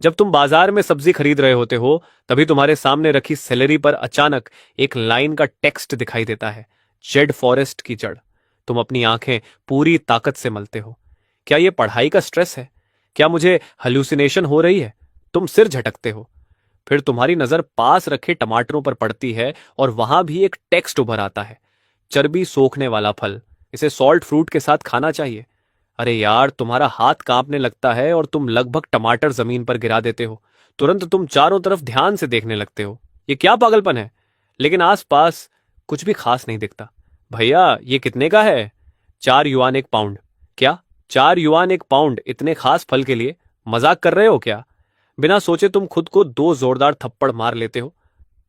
जब तुम बाजार में सब्जी खरीद रहे होते हो, तभी तुम्हारे सामने रखी सेलेरी पर अचानक एक लाइन का टेक्स्ट दिखाई देता है, जेड फॉरेस्ट की जड़। तुम अपनी आंखें पूरी ताकत से मलते हो। क्या यह पढ़ाई का स्ट्रेस है? क्या मुझे हल्यूसिनेशन हो रही है? तुम सिर झटकते हो। फिर तुम्हारी नजर पास रखे टमाटरों पर पड़ती है और वहां भी एक टेक्स्ट उभर आता है, चर्बी सोखने वाला फल, इसे सॉल्ट फ्रूट के साथ खाना चाहिए। अरे यार, तुम्हारा हाथ कांपने लगता है और तुम लगभग टमाटर जमीन पर गिरा देते हो। तुरंत तुम चारों तरफ ध्यान से देखने लगते हो। ये क्या पागलपन है? लेकिन आसपास कुछ भी खास नहीं दिखता। भैया, ये कितने का है? 4 युआन 1 पाउंड। क्या? 4 युआन 1 पाउंड इतने खास फल के लिए? मजाक कर रहे हो क्या? बिना सोचे तुम खुद को 2 जोरदार थप्पड़ मार लेते हो।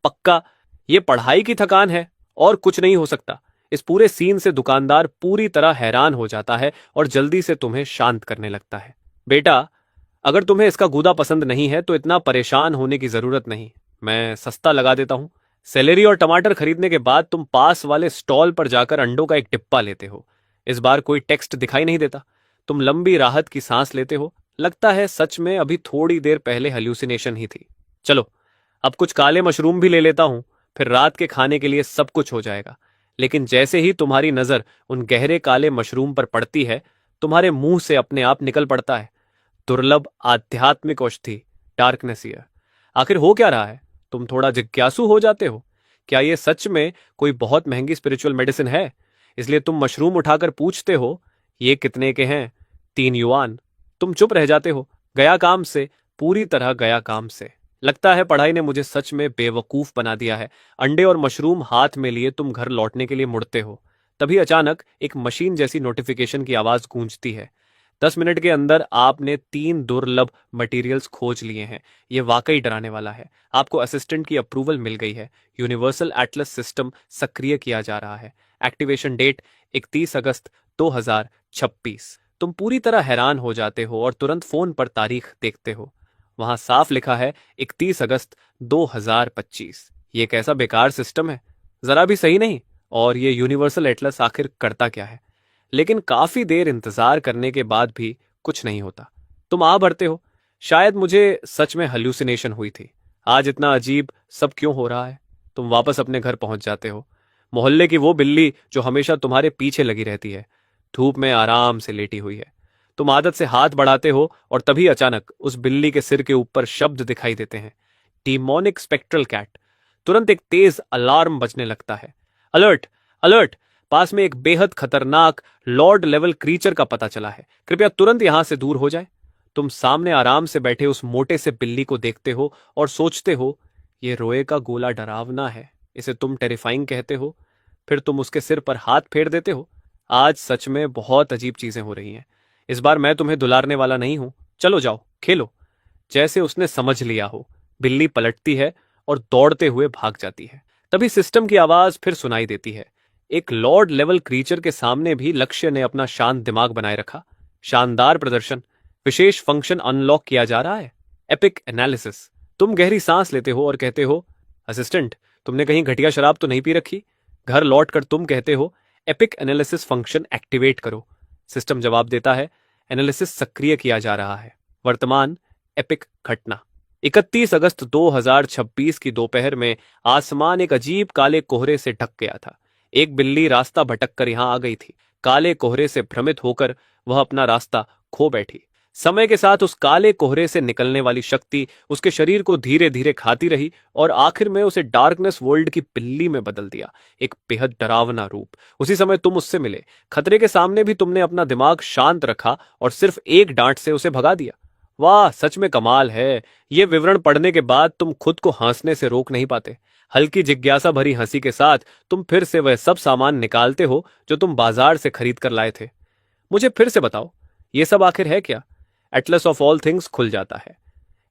पक्का ये पढ़ाई की थकान है और कुछ नहीं हो सकता। इस पूरे सीन से दुकानदार पूरी तरह हैरान हो जाता है और जल्दी से तुम्हें शांत करने लगता है। बेटा, अगर तुम्हें इसका गूदा पसंद नहीं है तो इतना परेशान होने की जरूरत नहीं। मैं सस्ता लगा देता हूं। सेलेरी और टमाटर खरीदने के बाद तुम पास वाले स्टॉल पर जाकर अंडों का एक टिप्पा लेते हो। इस बार कोई टेक्स्ट दिखाई नहीं देता। तुम लंबी राहत की सांस लेते हो। लगता है सच में अभी थोड़ी देर पहले हेल्यूसिनेशन ही थी। चलो, अब कुछ काले मशरूम भी ले लेता हूं, फिर रात के खाने के लिए सब कुछ हो जाएगा। लेकिन जैसे ही तुम्हारी नजर उन गहरे काले मशरूम पर पड़ती है, तुम्हारे मुंह से अपने आप निकल पड़ता है, दुर्लभ आध्यात्मिक औषधि, डार्कनेस ईयर। आखिर हो क्या रहा है? तुम थोड़ा जिज्ञासु हो जाते हो। क्या ये सच में कोई बहुत महंगी स्पिरिचुअल मेडिसिन है? इसलिए तुम मशरूम उठाकर पूछते हो, ये कितने के हैं? 3 युआन। तुम चुप रह जाते हो। गया काम से, पूरी तरह गया काम से। लगता है पढ़ाई ने मुझे सच में बेवकूफ बना दिया है। अंडे और मशरूम हाथ में लिए तुम घर लौटने के लिए मुड़ते हो। तभी अचानक एक मशीन जैसी नोटिफिकेशन की आवाज गूंजती है। 10 मिनट के अंदर आपने 3 दुर्लभ मटेरियल्स खोज लिए हैं। यह वाकई डराने वाला है। आपको असिस्टेंट की अप्रूवल मिल गई है। यूनिवर्सल एटलस सिस्टम सक्रिय किया जा रहा है। एक्टिवेशन डेट 31 अगस्त 2026। तुम पूरी तरह हैरान हो जाते हो और तुरंत फोन पर तारीख देखते हो। वहां साफ लिखा है 31 अगस्त 2025। ये कैसा बेकार सिस्टम है, जरा भी सही नहीं। और ये यूनिवर्सल एटलस आखिर करता क्या है? लेकिन काफी देर इंतजार करने के बाद भी कुछ नहीं होता। तुम आ भरते हो, शायद मुझे सच में हल्यूसिनेशन हुई थी। आज इतना अजीब सब क्यों हो रहा है? तुम वापस अपने घर पहुंच जाते हो। मोहल्ले की वो बिल्ली जो हमेशा तुम्हारे पीछे लगी रहती है, धूप में आराम से लेटी हुई है। तुम आदत से हाथ बढ़ाते हो और तभी अचानक उस बिल्ली के सिर के ऊपर शब्द दिखाई देते हैं, डीमोनिक स्पेक्ट्रल कैट। तुरंत एक तेज अलार्म बजने लगता है। अलर्ट! अलर्ट! पास में एक बेहद खतरनाक लॉर्ड लेवल क्रीचर का पता चला है। कृपया तुरंत यहां से दूर हो जाए। तुम सामने आराम से बैठे उस मोटे से बिल्ली को देखते हो और सोचते हो, ये रोए का गोला डरावना है, इसे तुम टेरिफाइंग कहते हो। फिर तुम उसके सिर पर हाथ फेर देते हो। आज सच में बहुत अजीब चीजें हो रही हैं। इस बार मैं तुम्हें दुलारने वाला नहीं हूं। चलो जाओ, खेलो। जैसे उसने समझ लिया हो, बिल्ली पलटती है और दौड़ते हुए भाग जाती है। तभी सिस्टम की आवाज फिर सुनाई देती है। एक लॉर्ड लेवल क्रीचर के सामने भी लक्ष्य ने अपना शांत दिमाग बनाए रखा। शानदार प्रदर्शन, विशेष फंक्शन अनलॉक किया जा रहा है, एपिक एनालिसिस। तुम गहरी सांस लेते हो और कहते हो, असिस्टेंट, तुमने कहीं घटिया शराब तो नहीं पी रखी? घर लौटकर तुम कहते हो, एपिक एनालिसिस फंक्शन एक्टिवेट करो। सिस्टम जवाब देता है, एनालिसिस सक्रिय किया जा रहा है। वर्तमान एपिक घटना 31 अगस्त 2026 की दोपहर में आसमान एक अजीब काले कोहरे से ढक गया था। एक बिल्ली रास्ता भटक कर यहां आ गई थी। काले कोहरे से भ्रमित होकर वह अपना रास्ता खो बैठी। समय के साथ उस काले कोहरे से निकलने वाली शक्ति उसके शरीर को धीरे धीरे खाती रही और आखिर में उसे डार्कनेस वर्ल्ड की बिल्ली में बदल दिया। एक बेहद डरावना रूप। उसी समय तुम उससे मिले। खतरे के सामने भी तुमने अपना दिमाग शांत रखा और सिर्फ एक डांट से उसे भगा दिया। वाह, सच में कमाल है। ये विवरण पढ़ने के बाद तुम खुद को हंसने से रोक नहीं पाते। हल्की जिज्ञासा भरी हंसी के साथ तुम फिर से वह सब सामान निकालते हो जो तुम बाजार से खरीद कर लाए थे। मुझे फिर से बताओ, ये सब आखिर है क्या? एटलस ऑफ ऑल थिंग्स खुल जाता है।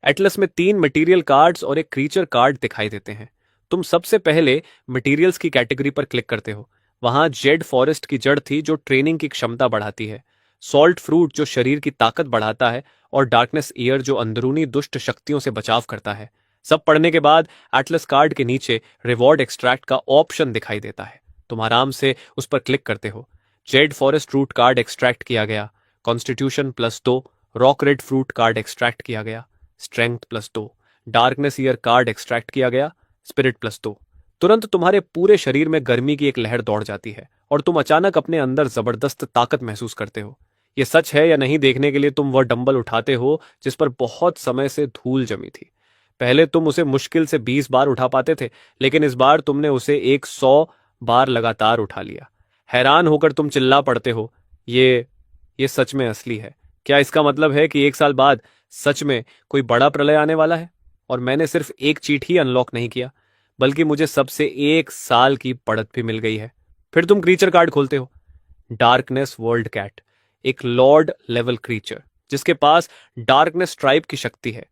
एटलस में 3 मटेरियल कार्ड्स और एक क्रीचर कार्ड दिखाई देते हैं। तुम सबसे पहले मटेरियल्स की कैटेगरी पर क्लिक करते हो। वहां जेड फॉरेस्ट की जड़ थी जो ट्रेनिंग की क्षमता बढ़ाती है, सॉल्ट फ्रूट जो शरीर की ताकत बढ़ाता है, और डार्कनेस ईयर जो अंदरूनी दुष्ट शक्तियों से बचाव करता है। सब पढ़ने के बाद एटलस कार्ड के नीचे रिवॉर्ड एक्सट्रैक्ट का ऑप्शन दिखाई देता है। तुम आराम से उस पर क्लिक करते हो। Z forest root card extract किया गया। Constitution +2 rock red fruit card extract किया गया। Strength +2, darkness year card extract किया गया, स्पिरिट +2। तुरंत तुम्हारे पूरे शरीर में गर्मी की एक लहर दौड़ जाती है और तुम अचानक अपने अंदर जबरदस्त ताकत महसूस करते हो। ये सच है या नहीं देखने के लिए तुम वह डंबल उठाते हो जिस पर बहुत समय से धूल जमी थी। पहले तुम उसे मुश्किल से 20 बार उठा पाते थे, लेकिन इस बार तुमने उसे 100 बार लगातार उठा लिया। हैरान होकर तुम चिल्ला पड़ते हो, ये सच में असली है। क्या इसका मतलब है कि 1 साल बाद सच में कोई बड़ा प्रलय आने वाला है? और मैंने सिर्फ एक चीट ही अनलॉक नहीं किया, बल्कि मुझे सबसे 1 साल की बढ़त भी मिल गई है। फिर तुम क्रीचर कार्ड खोलते हो। डार्कनेस वर्ल्ड कैट, एक लॉर्ड लेवल क्रीचर जिसके पास डार्कनेस ट्राइब की शक्ति है।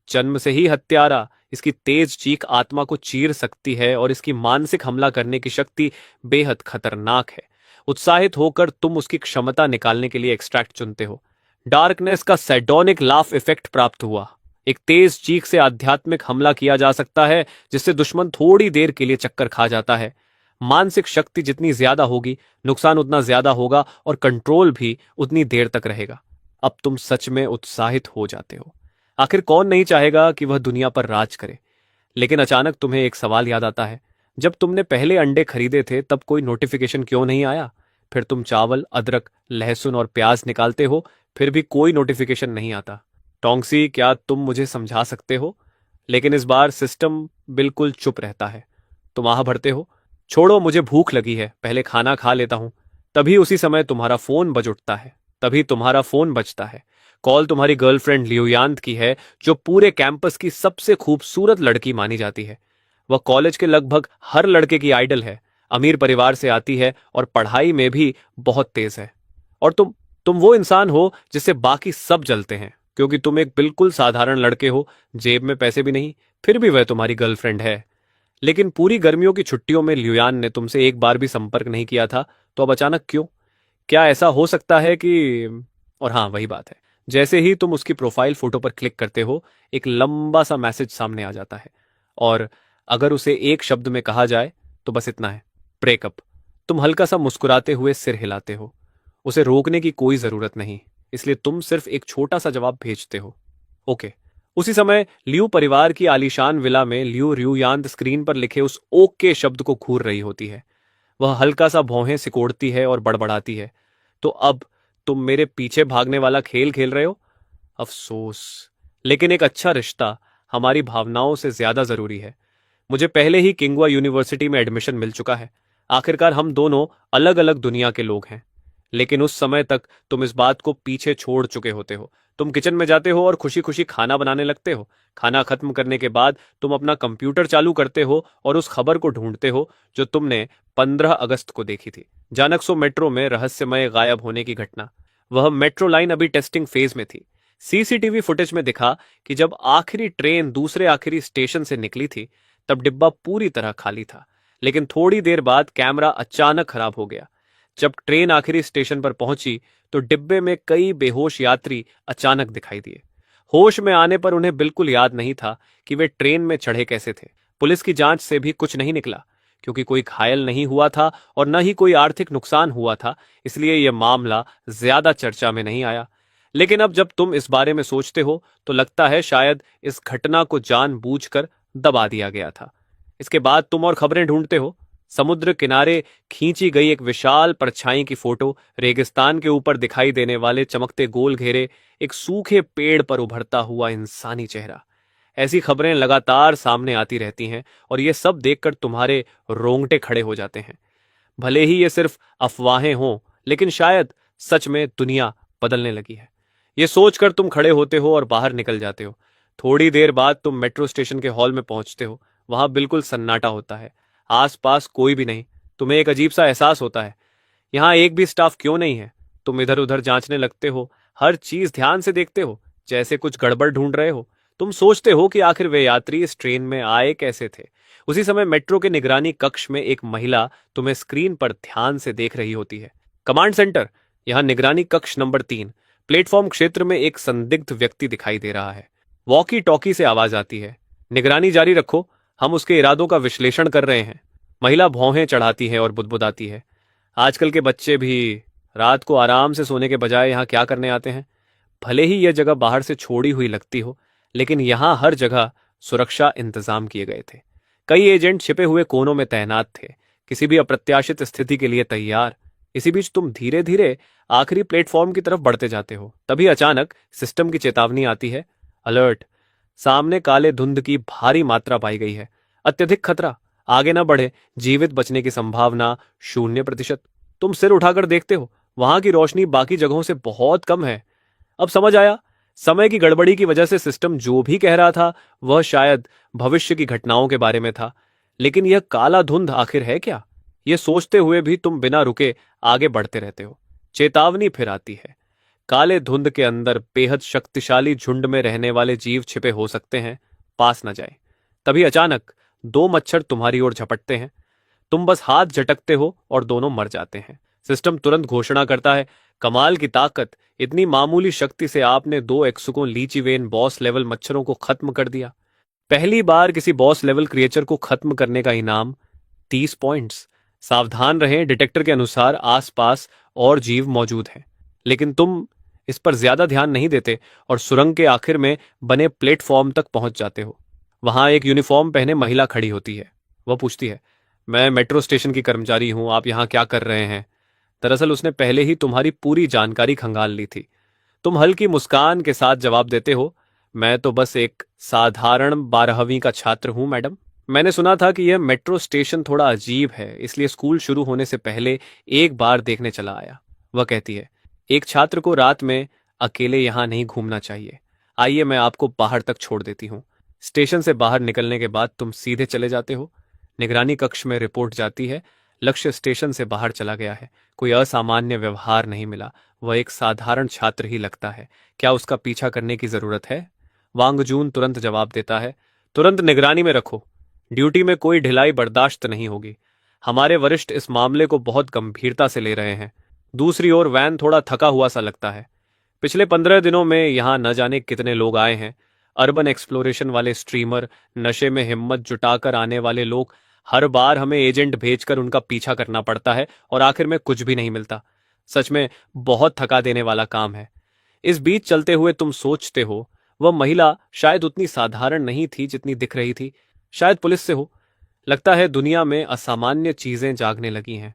जन्म से ही हत्यारा, इसकी तेज चीख आत्मा को चीर सकती है और इसकी मानसिक हमला करने की शक्ति बेहद खतरनाक है। उत्साहित होकर तुम उसकी क्षमता निकालने के लिए एक्सट्रैक्ट चुनते हो। डार्कनेस का सैडोनिक लाफ इफेक्ट प्राप्त हुआ। एक तेज चीख से आध्यात्मिक हमला किया जा सकता है जिससे दुश्मन थोड़ी देर के लिए चक्कर खा जाता है। मानसिक शक्ति जितनी ज्यादा होगी, नुकसान उतना ज्यादा होगा और कंट्रोल भी उतनी देर तक रहेगा। अब तुम सच में उत्साहित हो जाते हो। आखिर कौन नहीं चाहेगा कि वह दुनिया पर राज करे? लेकिन अचानक तुम्हें एक सवाल याद आता है। जब तुमने पहले अंडे खरीदे थे तब कोई नोटिफिकेशन क्यों नहीं आया? फिर तुम चावल, अदरक, लहसुन और प्याज निकालते हो, फिर भी कोई नोटिफिकेशन नहीं आता। टोंगसी, क्या तुम मुझे समझा सकते हो? लेकिन इस बार सिस्टम बिल्कुल चुप रहता है। तुम आह भरते हो, छोड़ो मुझे भूख लगी है, पहले खाना खा लेता हूं। तभी उसी समय तुम्हारा फोन बज उठता है। तभी तुम्हारा फोन बजता है। कॉल तुम्हारी गर्लफ्रेंड लियोयांत की है, जो पूरे कैंपस की सबसे खूबसूरत लड़की मानी जाती है। वह कॉलेज के लगभग हर लड़के की आइडल है, अमीर परिवार से आती है और पढ़ाई में भी बहुत तेज है। और तुम वो इंसान हो जिससे बाकी सब जलते हैं, क्योंकि तुम एक बिल्कुल साधारण लड़के हो, जेब में पैसे भी नहीं, फिर भी वह तुम्हारी गर्लफ्रेंड है। लेकिन पूरी गर्मियों की छुट्टियों में लियोयान ने तुमसे एक बार भी संपर्क नहीं किया था, तो अब अचानक क्यों? क्या ऐसा हो सकता है कि... और हाँ, वही बात है, जैसे ही तुम उसकी प्रोफाइल फोटो पर क्लिक करते हो, एक लंबा सा मैसेज सामने आ जाता है। और अगर उसे एक शब्द में कहा जाए तो बस इतना है, ब्रेकअप। तुम हल्का सा मुस्कुराते हुए सिर हिलाते हो। उसे रोकने की कोई जरूरत नहीं, इसलिए तुम सिर्फ एक छोटा सा जवाब भेजते हो, ओके। उसी समय लियू परिवार की आलीशान विला में लियू र्यूयांत स्क्रीन पर लिखे उस ओके शब्द को घूर रही होती है। वह हल्का सा भौहें सिकोड़ती है और बड़बड़ाती है, तो अब तुम मेरे पीछे भागने वाला खेल खेल रहे हो? अफसोस, लेकिन एक अच्छा रिश्ता हमारी भावनाओं से ज्यादा जरूरी है। मुझे पहले ही किंगवा यूनिवर्सिटी में एडमिशन मिल चुका है। आखिरकार हम दोनों अलग अलग दुनिया के लोग हैं। लेकिन उस समय तक तुम इस बात को पीछे छोड़ चुके होते हो। तुम किचन में जाते हो और खुशी खुशी खाना बनाने लगते हो। खाना खत्म करने के बाद तुम अपना कंप्यूटर चालू करते हो और उस खबर को ढूंढते हो जो तुमने 15 अगस्त को देखी थी, जानक्सो मेट्रो में रहस्यमय गायब होने की घटना। वह मेट्रो लाइन अभी टेस्टिंग फेज में थी। सीसीटीवी फुटेज में दिखा कि जब आखिरी ट्रेन दूसरे आखिरी स्टेशन से निकली थी, तब डिब्बा पूरी तरह खाली था। लेकिन थोड़ी देर बाद कैमरा अचानक खराब हो गया। जब ट्रेन आखिरी स्टेशन पर पहुंची तो डिब्बे में कई बेहोश यात्री अचानक दिखाई दिए। होश में आने पर उन्हें बिल्कुल याद नहीं था कि वे ट्रेन में चढ़े कैसे थे। पुलिस की जांच से भी कुछ नहीं निकला, क्योंकि कोई घायल नहीं हुआ था और न ही कोई आर्थिक नुकसान हुआ था, इसलिए यह मामला ज्यादा चर्चा में नहीं आया। लेकिन अब जब तुम इस बारे में सोचते हो तो लगता है शायद इस घटना को जानबूझकर दबा दिया गया था। इसके बाद तुम और खबरें ढूंढते हो। समुद्र किनारे खींची गई एक विशाल परछाई की फोटो, रेगिस्तान के ऊपर दिखाई देने वाले चमकते गोल घेरे, एक सूखे पेड़ पर उभरता हुआ इंसानी चेहरा। ऐसी खबरें लगातार सामने आती रहती हैं और ये सब देखकर तुम्हारे रोंगटे खड़े हो जाते हैं। भले ही ये सिर्फ अफवाहें हों, लेकिन शायद सच में दुनिया बदलने लगी है। ये सोचकर तुम खड़े होते हो और बाहर निकल जाते हो। थोड़ी देर बाद तुम मेट्रो स्टेशन के हॉल में पहुंचते हो। वहां बिल्कुल सन्नाटा होता है, आसपास कोई भी नहीं। तुम्हें एक अजीब सा एहसास होता है, यहाँ एक भी स्टाफ क्यों नहीं है? तुम इधर उधर जांचने लगते हो, हर चीज ध्यान से देखते हो, जैसे कुछ गड़बड़ ढूंढ रहे हो। तुम सोचते हो कि आखिर वे यात्री इस ट्रेन में आए कैसे थे। उसी समय मेट्रो के निगरानी कक्ष में एक महिला तुम्हें स्क्रीन पर ध्यान से देख रही होती है। कमांड सेंटर, यहाँ निगरानी कक्ष नंबर 3। प्लेटफॉर्म क्षेत्र में एक संदिग्ध व्यक्ति दिखाई दे रहा है। वॉकी टॉकी से आवाज आती है, निगरानी जारी रखो, हम उसके इरादों का विश्लेषण कर रहे हैं। महिला भौहें चढ़ाती है और बुदबुदाती है, आजकल के बच्चे भी रात को आराम से सोने के बजाय यहाँ क्या करने आते हैं? भले ही यह जगह बाहर से छोड़ी हुई लगती हो, लेकिन यहां हर जगह सुरक्षा इंतजाम किए गए थे। कई एजेंट छिपे हुए कोनों में तैनात थे, किसी भी अप्रत्याशित स्थिति के लिए तैयार। इसी बीच तुम धीरे धीरे आखिरी प्लेटफॉर्म की तरफ बढ़ते जाते हो। तभी अचानक सिस्टम की चेतावनी आती है, अलर्ट, सामने काले धुंध की भारी मात्रा पाई गई है, अत्यधिक खतरा, आगे न बढ़े, जीवित बचने की संभावना 0%। तुम सिर उठाकर देखते हो, वहां की रोशनी बाकी जगहों से बहुत कम है। अब समझ आया, समय की गड़बड़ी की वजह से सिस्टम जो भी कह रहा था वह शायद भविष्य की घटनाओं के बारे में था। लेकिन यह काला धुंध आखिर है क्या? यह सोचते हुए भी तुम बिना रुके आगे बढ़ते रहते हो। चेतावनी फिर आती है, काले धुंध के अंदर बेहद शक्तिशाली झुंड में रहने वाले जीव छिपे हो सकते हैं, पास न जाए। तभी अचानक 2 मच्छर तुम्हारी ओर झपटते हैं। तुम बस हाथ झटकते हो और दोनों मर जाते हैं। सिस्टम तुरंत घोषणा करता है, कमाल की ताकत, इतनी मामूली शक्ति से आपने 2 एक्सुकों लीचीवेन बॉस लेवल मच्छरों को खत्म कर दिया। पहली बार किसी बॉस लेवल क्रिएचर को खत्म करने का इनाम 30 पॉइंट्स। सावधान रहें, डिटेक्टर के अनुसार आसपास और जीव मौजूद हैं। लेकिन तुम इस पर ज्यादा ध्यान नहीं देते और सुरंग के आखिर में बने प्लेटफॉर्म तक पहुंच जाते हो। वहां एक यूनिफॉर्म पहने महिला खड़ी होती है। वह पूछती है, मैं मेट्रो स्टेशन की कर्मचारी हूं, आप यहां क्या कर रहे हैं? दरअसल उसने पहले ही तुम्हारी पूरी जानकारी खंगाल ली थी। तुम हल्की मुस्कान के साथ जवाब देते हो, मैं तो बस एक साधारण 12वीं का छात्र हूं मैडम। मैंने सुना था कि यह मेट्रो स्टेशन थोड़ा अजीब है, इसलिए स्कूल शुरू होने से पहले एक बार देखने चला आया। वह कहती है, एक छात्र को रात में अकेले यहां नहीं घूमना चाहिए। आइए, मैं आपको बाहर तक छोड़ देती हूँ। स्टेशन से बाहर निकलने के बाद तुम सीधे चले जाते हो। निगरानी कक्ष में रिपोर्ट जाती है, लक्ष्य स्टेशन से बाहर चला गया है, कोई असामान्य व्यवहार नहीं मिला, वह एक साधारण छात्र ही लगता है, क्या उसका पीछा करने की जरूरत है? वांगजून तुरंत जवाब देता है, तुरंत निगरानी में रखो, ड्यूटी में कोई ढिलाई बर्दाश्त नहीं होगी। हमारे वरिष्ठ इस मामले को बहुत गंभीरता से ले रहे हैं। दूसरी ओर वैन थोड़ा थका हुआ सा लगता है। पिछले 15 दिनों में यहां न जाने कितने लोग आए हैं। अर्बन एक्सप्लोरेशन वाले स्ट्रीमर, नशे में हिम्मत जुटाकर आने वाले लोग, हर बार हमें एजेंट भेजकर उनका पीछा करना पड़ता है और आखिर में कुछ भी नहीं मिलता। सच में बहुत थका देने वाला काम है। इस बीच चलते हुए तुम सोचते हो, वह महिला शायद उतनी साधारण नहीं थी जितनी दिख रही थी। शायद पुलिस से हो। लगता है दुनिया में असामान्य चीजें जागने लगी हैं।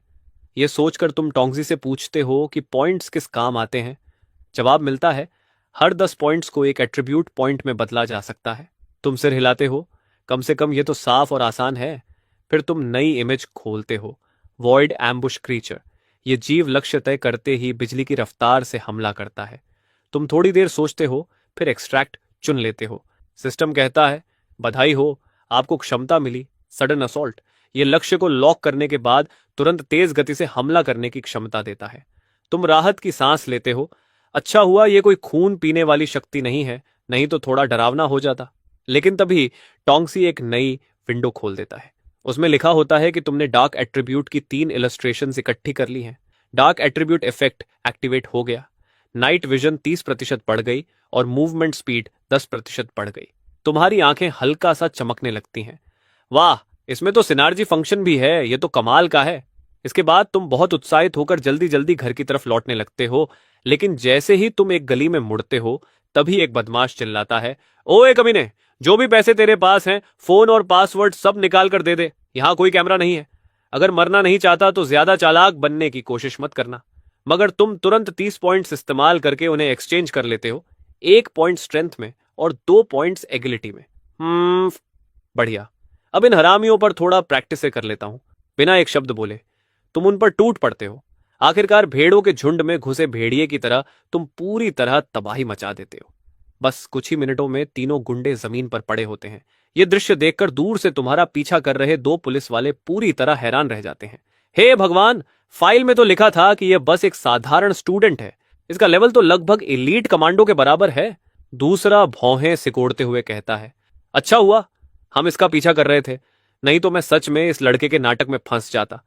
यह सोचकर तुम टोंगजी से पूछते हो कि पॉइंट्स किस काम आते हैं। जवाब मिलता है, हर 10 पॉइंट्स को एक एट्रीब्यूट पॉइंट में बदला जा सकता है। तुम सिर हिलाते हो, कम से कम यह तो साफ और आसान है। फिर तुम नई इमेज खोलते हो, वॉइड एम्बुश क्रीचर। यह जीव लक्ष्य तय करते ही बिजली की रफ्तार से हमला करता है। तुम थोड़ी देर सोचते हो, फिर एक्सट्रैक्ट चुन लेते हो। सिस्टम कहता है, बधाई हो, आपको क्षमता मिली, सडन असॉल्ट। यह लक्ष्य को लॉक करने के बाद तुरंत तेज गति से हमला करने की क्षमता देता है। तुम राहत की सांस लेते हो। अच्छा हुआ यह कोई खून पीने वाली शक्ति नहीं है, नहीं तो थोड़ा डरावना हो जाता। लेकिन तभी टोंगसी एक नई विंडो खोल देता है। उसमें लिखा होता है कि तुमने डार्क एट्रीब्यूट की 3 इलस्ट्रेशंस इकट्ठी कर ली हैं। डार्क एट्रीब्यूट इफेक्ट एक्टिवेट हो गया। नाइट विजन 30% बढ़ गई और मूवमेंट स्पीड 10% बढ़ गई। तुम्हारी आंखें हल्का सा चमकने लगती हैं। वाह, इसमें तो सिनार्जी फंक्शन भी है, यह तो कमाल का है। इसके बाद तुम बहुत उत्साहित होकर जल्दी जल्दी घर की तरफ लौटने लगते हो। लेकिन जैसे ही तुम एक गली में मुड़ते हो, तभी एक बदमाश चिल्लाता है, ओए कमीने, जो भी पैसे तेरे पास हैं, फोन और पासवर्ड सब निकाल कर दे दे। यहां कोई कैमरा नहीं है। अगर मरना नहीं चाहता तो ज्यादा चालाक बनने की कोशिश मत करना। मगर तुम तुरंत 30 पॉइंट्स इस्तेमाल करके उन्हें एक्सचेंज कर लेते हो, 1 पॉइंट स्ट्रेंथ में और 2 पॉइंट्स एगिलिटी में। बढ़िया। अब इन हरामियों पर थोड़ा प्रैक्टिस से कर लेता हूं। बिना एक शब्द बोले तुम उन पर टूट पड़ते हो। आखिरकार भेड़ों के झुंड में घुसे भेड़िए की तरह तुम पूरी तरह तबाही मचा देते हो। बस कुछ ही मिनटों में तीनों गुंडे जमीन पर पड़े होते हैं। यह दृश्य देखकर दूर से तुम्हारा पीछा कर रहे 2 पुलिस वाले पूरी तरह हैरान रह जाते हैं। हे भगवान, फाइल में तो लिखा था कि यह बस एक साधारण स्टूडेंट है, इसका लेवल तो लगभग एलीट कमांडो के बराबर है। दूसरा भौहें सिकोड़ते हुए कहता है, अच्छा हुआ हम इसका पीछा कर रहे थे, नहीं तो मैं सच में इस लड़के के नाटक में फंस जाता।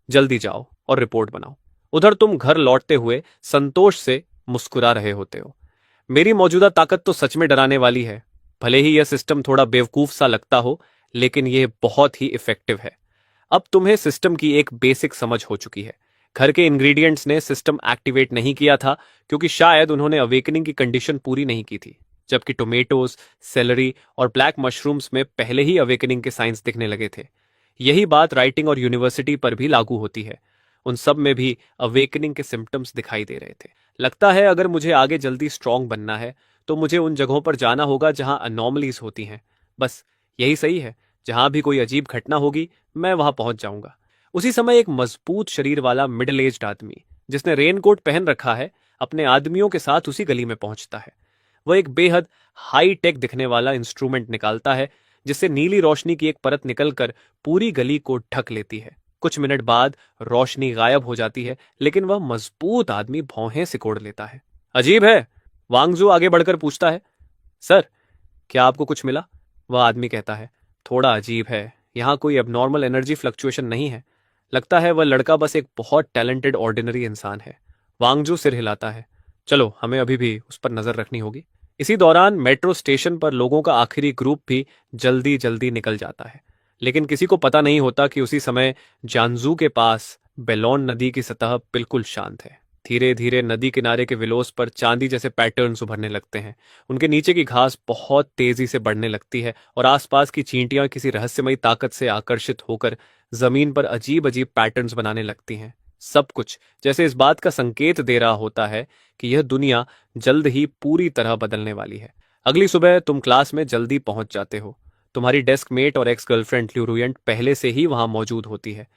जल्दी जाओ और रिपोर्ट बनाओ। उधर तुम घर लौटते हुए संतोष से मुस्कुरा रहे होते हो। मेरी मौजूदा ताकत तो सच में डराने वाली है। भले ही यह सिस्टम थोड़ा बेवकूफ सा लगता हो, लेकिन यह बहुत ही इफेक्टिव है। अब तुम्हें सिस्टम की एक बेसिक समझ हो चुकी है। घर के इंग्रेडिएंट्स ने सिस्टम एक्टिवेट नहीं किया था क्योंकि शायद उन्होंने अवेकनिंग की कंडीशन पूरी नहीं की थी। जबकि टोमेटोज, सेलरी और ब्लैक मशरूम्स में पहले ही अवेकनिंग के साइंस दिखने लगे थे। यही बात राइटिंग और यूनिवर्सिटी पर भी लागू होती है। उन सब में भी अवेकनिंग के सिम्टम्स दिखाई दे रहे थे। लगता है अगर मुझे आगे जल्दी स्ट्रांग बनना है तो मुझे उन जगहों पर जाना होगा जहां अनॉमलीज होती हैं। बस यही सही है, जहां भी कोई अजीब घटना होगी मैं वहां पहुंच जाऊंगा। उसी समय एक मजबूत शरीर वाला मिडिल एज्ड आदमी जिसने रेनकोट पहन रखा है अपने आदमियों के साथ उसी गली में पहुंचता है। वह एक बेहद हाई टेक दिखने वाला इंस्ट्रूमेंट निकालता है जिससे नीली रोशनी की एक परत निकलकर पूरी गली को ढक लेती है। कुछ मिनट बाद रोशनी गायब हो जाती है, लेकिन वह मजबूत आदमी भौहें सिकोड़ लेता है। अजीब है, वांगजू आगे बढ़कर पूछता है। सर, क्या आपको कुछ मिला? वह आदमी कहता है, थोड़ा अजीब है, यहाँ कोई एबनॉर्मल एनर्जी फ्लक्चुएशन नहीं है। लगता है वह लड़का बस एक बहुत टैलेंटेड ऑर्डिनरी इंसान है। वांगजू सिर हिलाता है। चलो, हमें अभी भी उस पर नजर रखनी होगी। इसी दौरान मेट्रो स्टेशन पर लोगों का आखिरी ग्रुप भी जल्दी जल्दी निकल जाता है, लेकिन किसी को पता नहीं होता कि उसी समय जानजू के पास बेलोन नदी की सतह बिल्कुल शांत है। धीरे धीरे नदी किनारे के विलोस पर चांदी जैसे पैटर्न्स उभरने लगते हैं। उनके नीचे की घास बहुत तेजी से बढ़ने लगती है और आसपास की चींटियां किसी रहस्यमयी ताकत से आकर्षित होकर जमीन पर अजीब अजीब पैटर्न्स बनाने लगती हैं। सब कुछ जैसे इस बात का संकेत दे रहा होता है कि यह दुनिया जल्द ही पूरी तरह बदलने वाली है। अगली सुबह तुम क्लास में जल्दी पहुंच जाते हो। तुम्हारी डेस्क मेट और एक्स गर्लफ्रेंड ल्यूरुयंट पहले से ही वहां मौजूद होती है।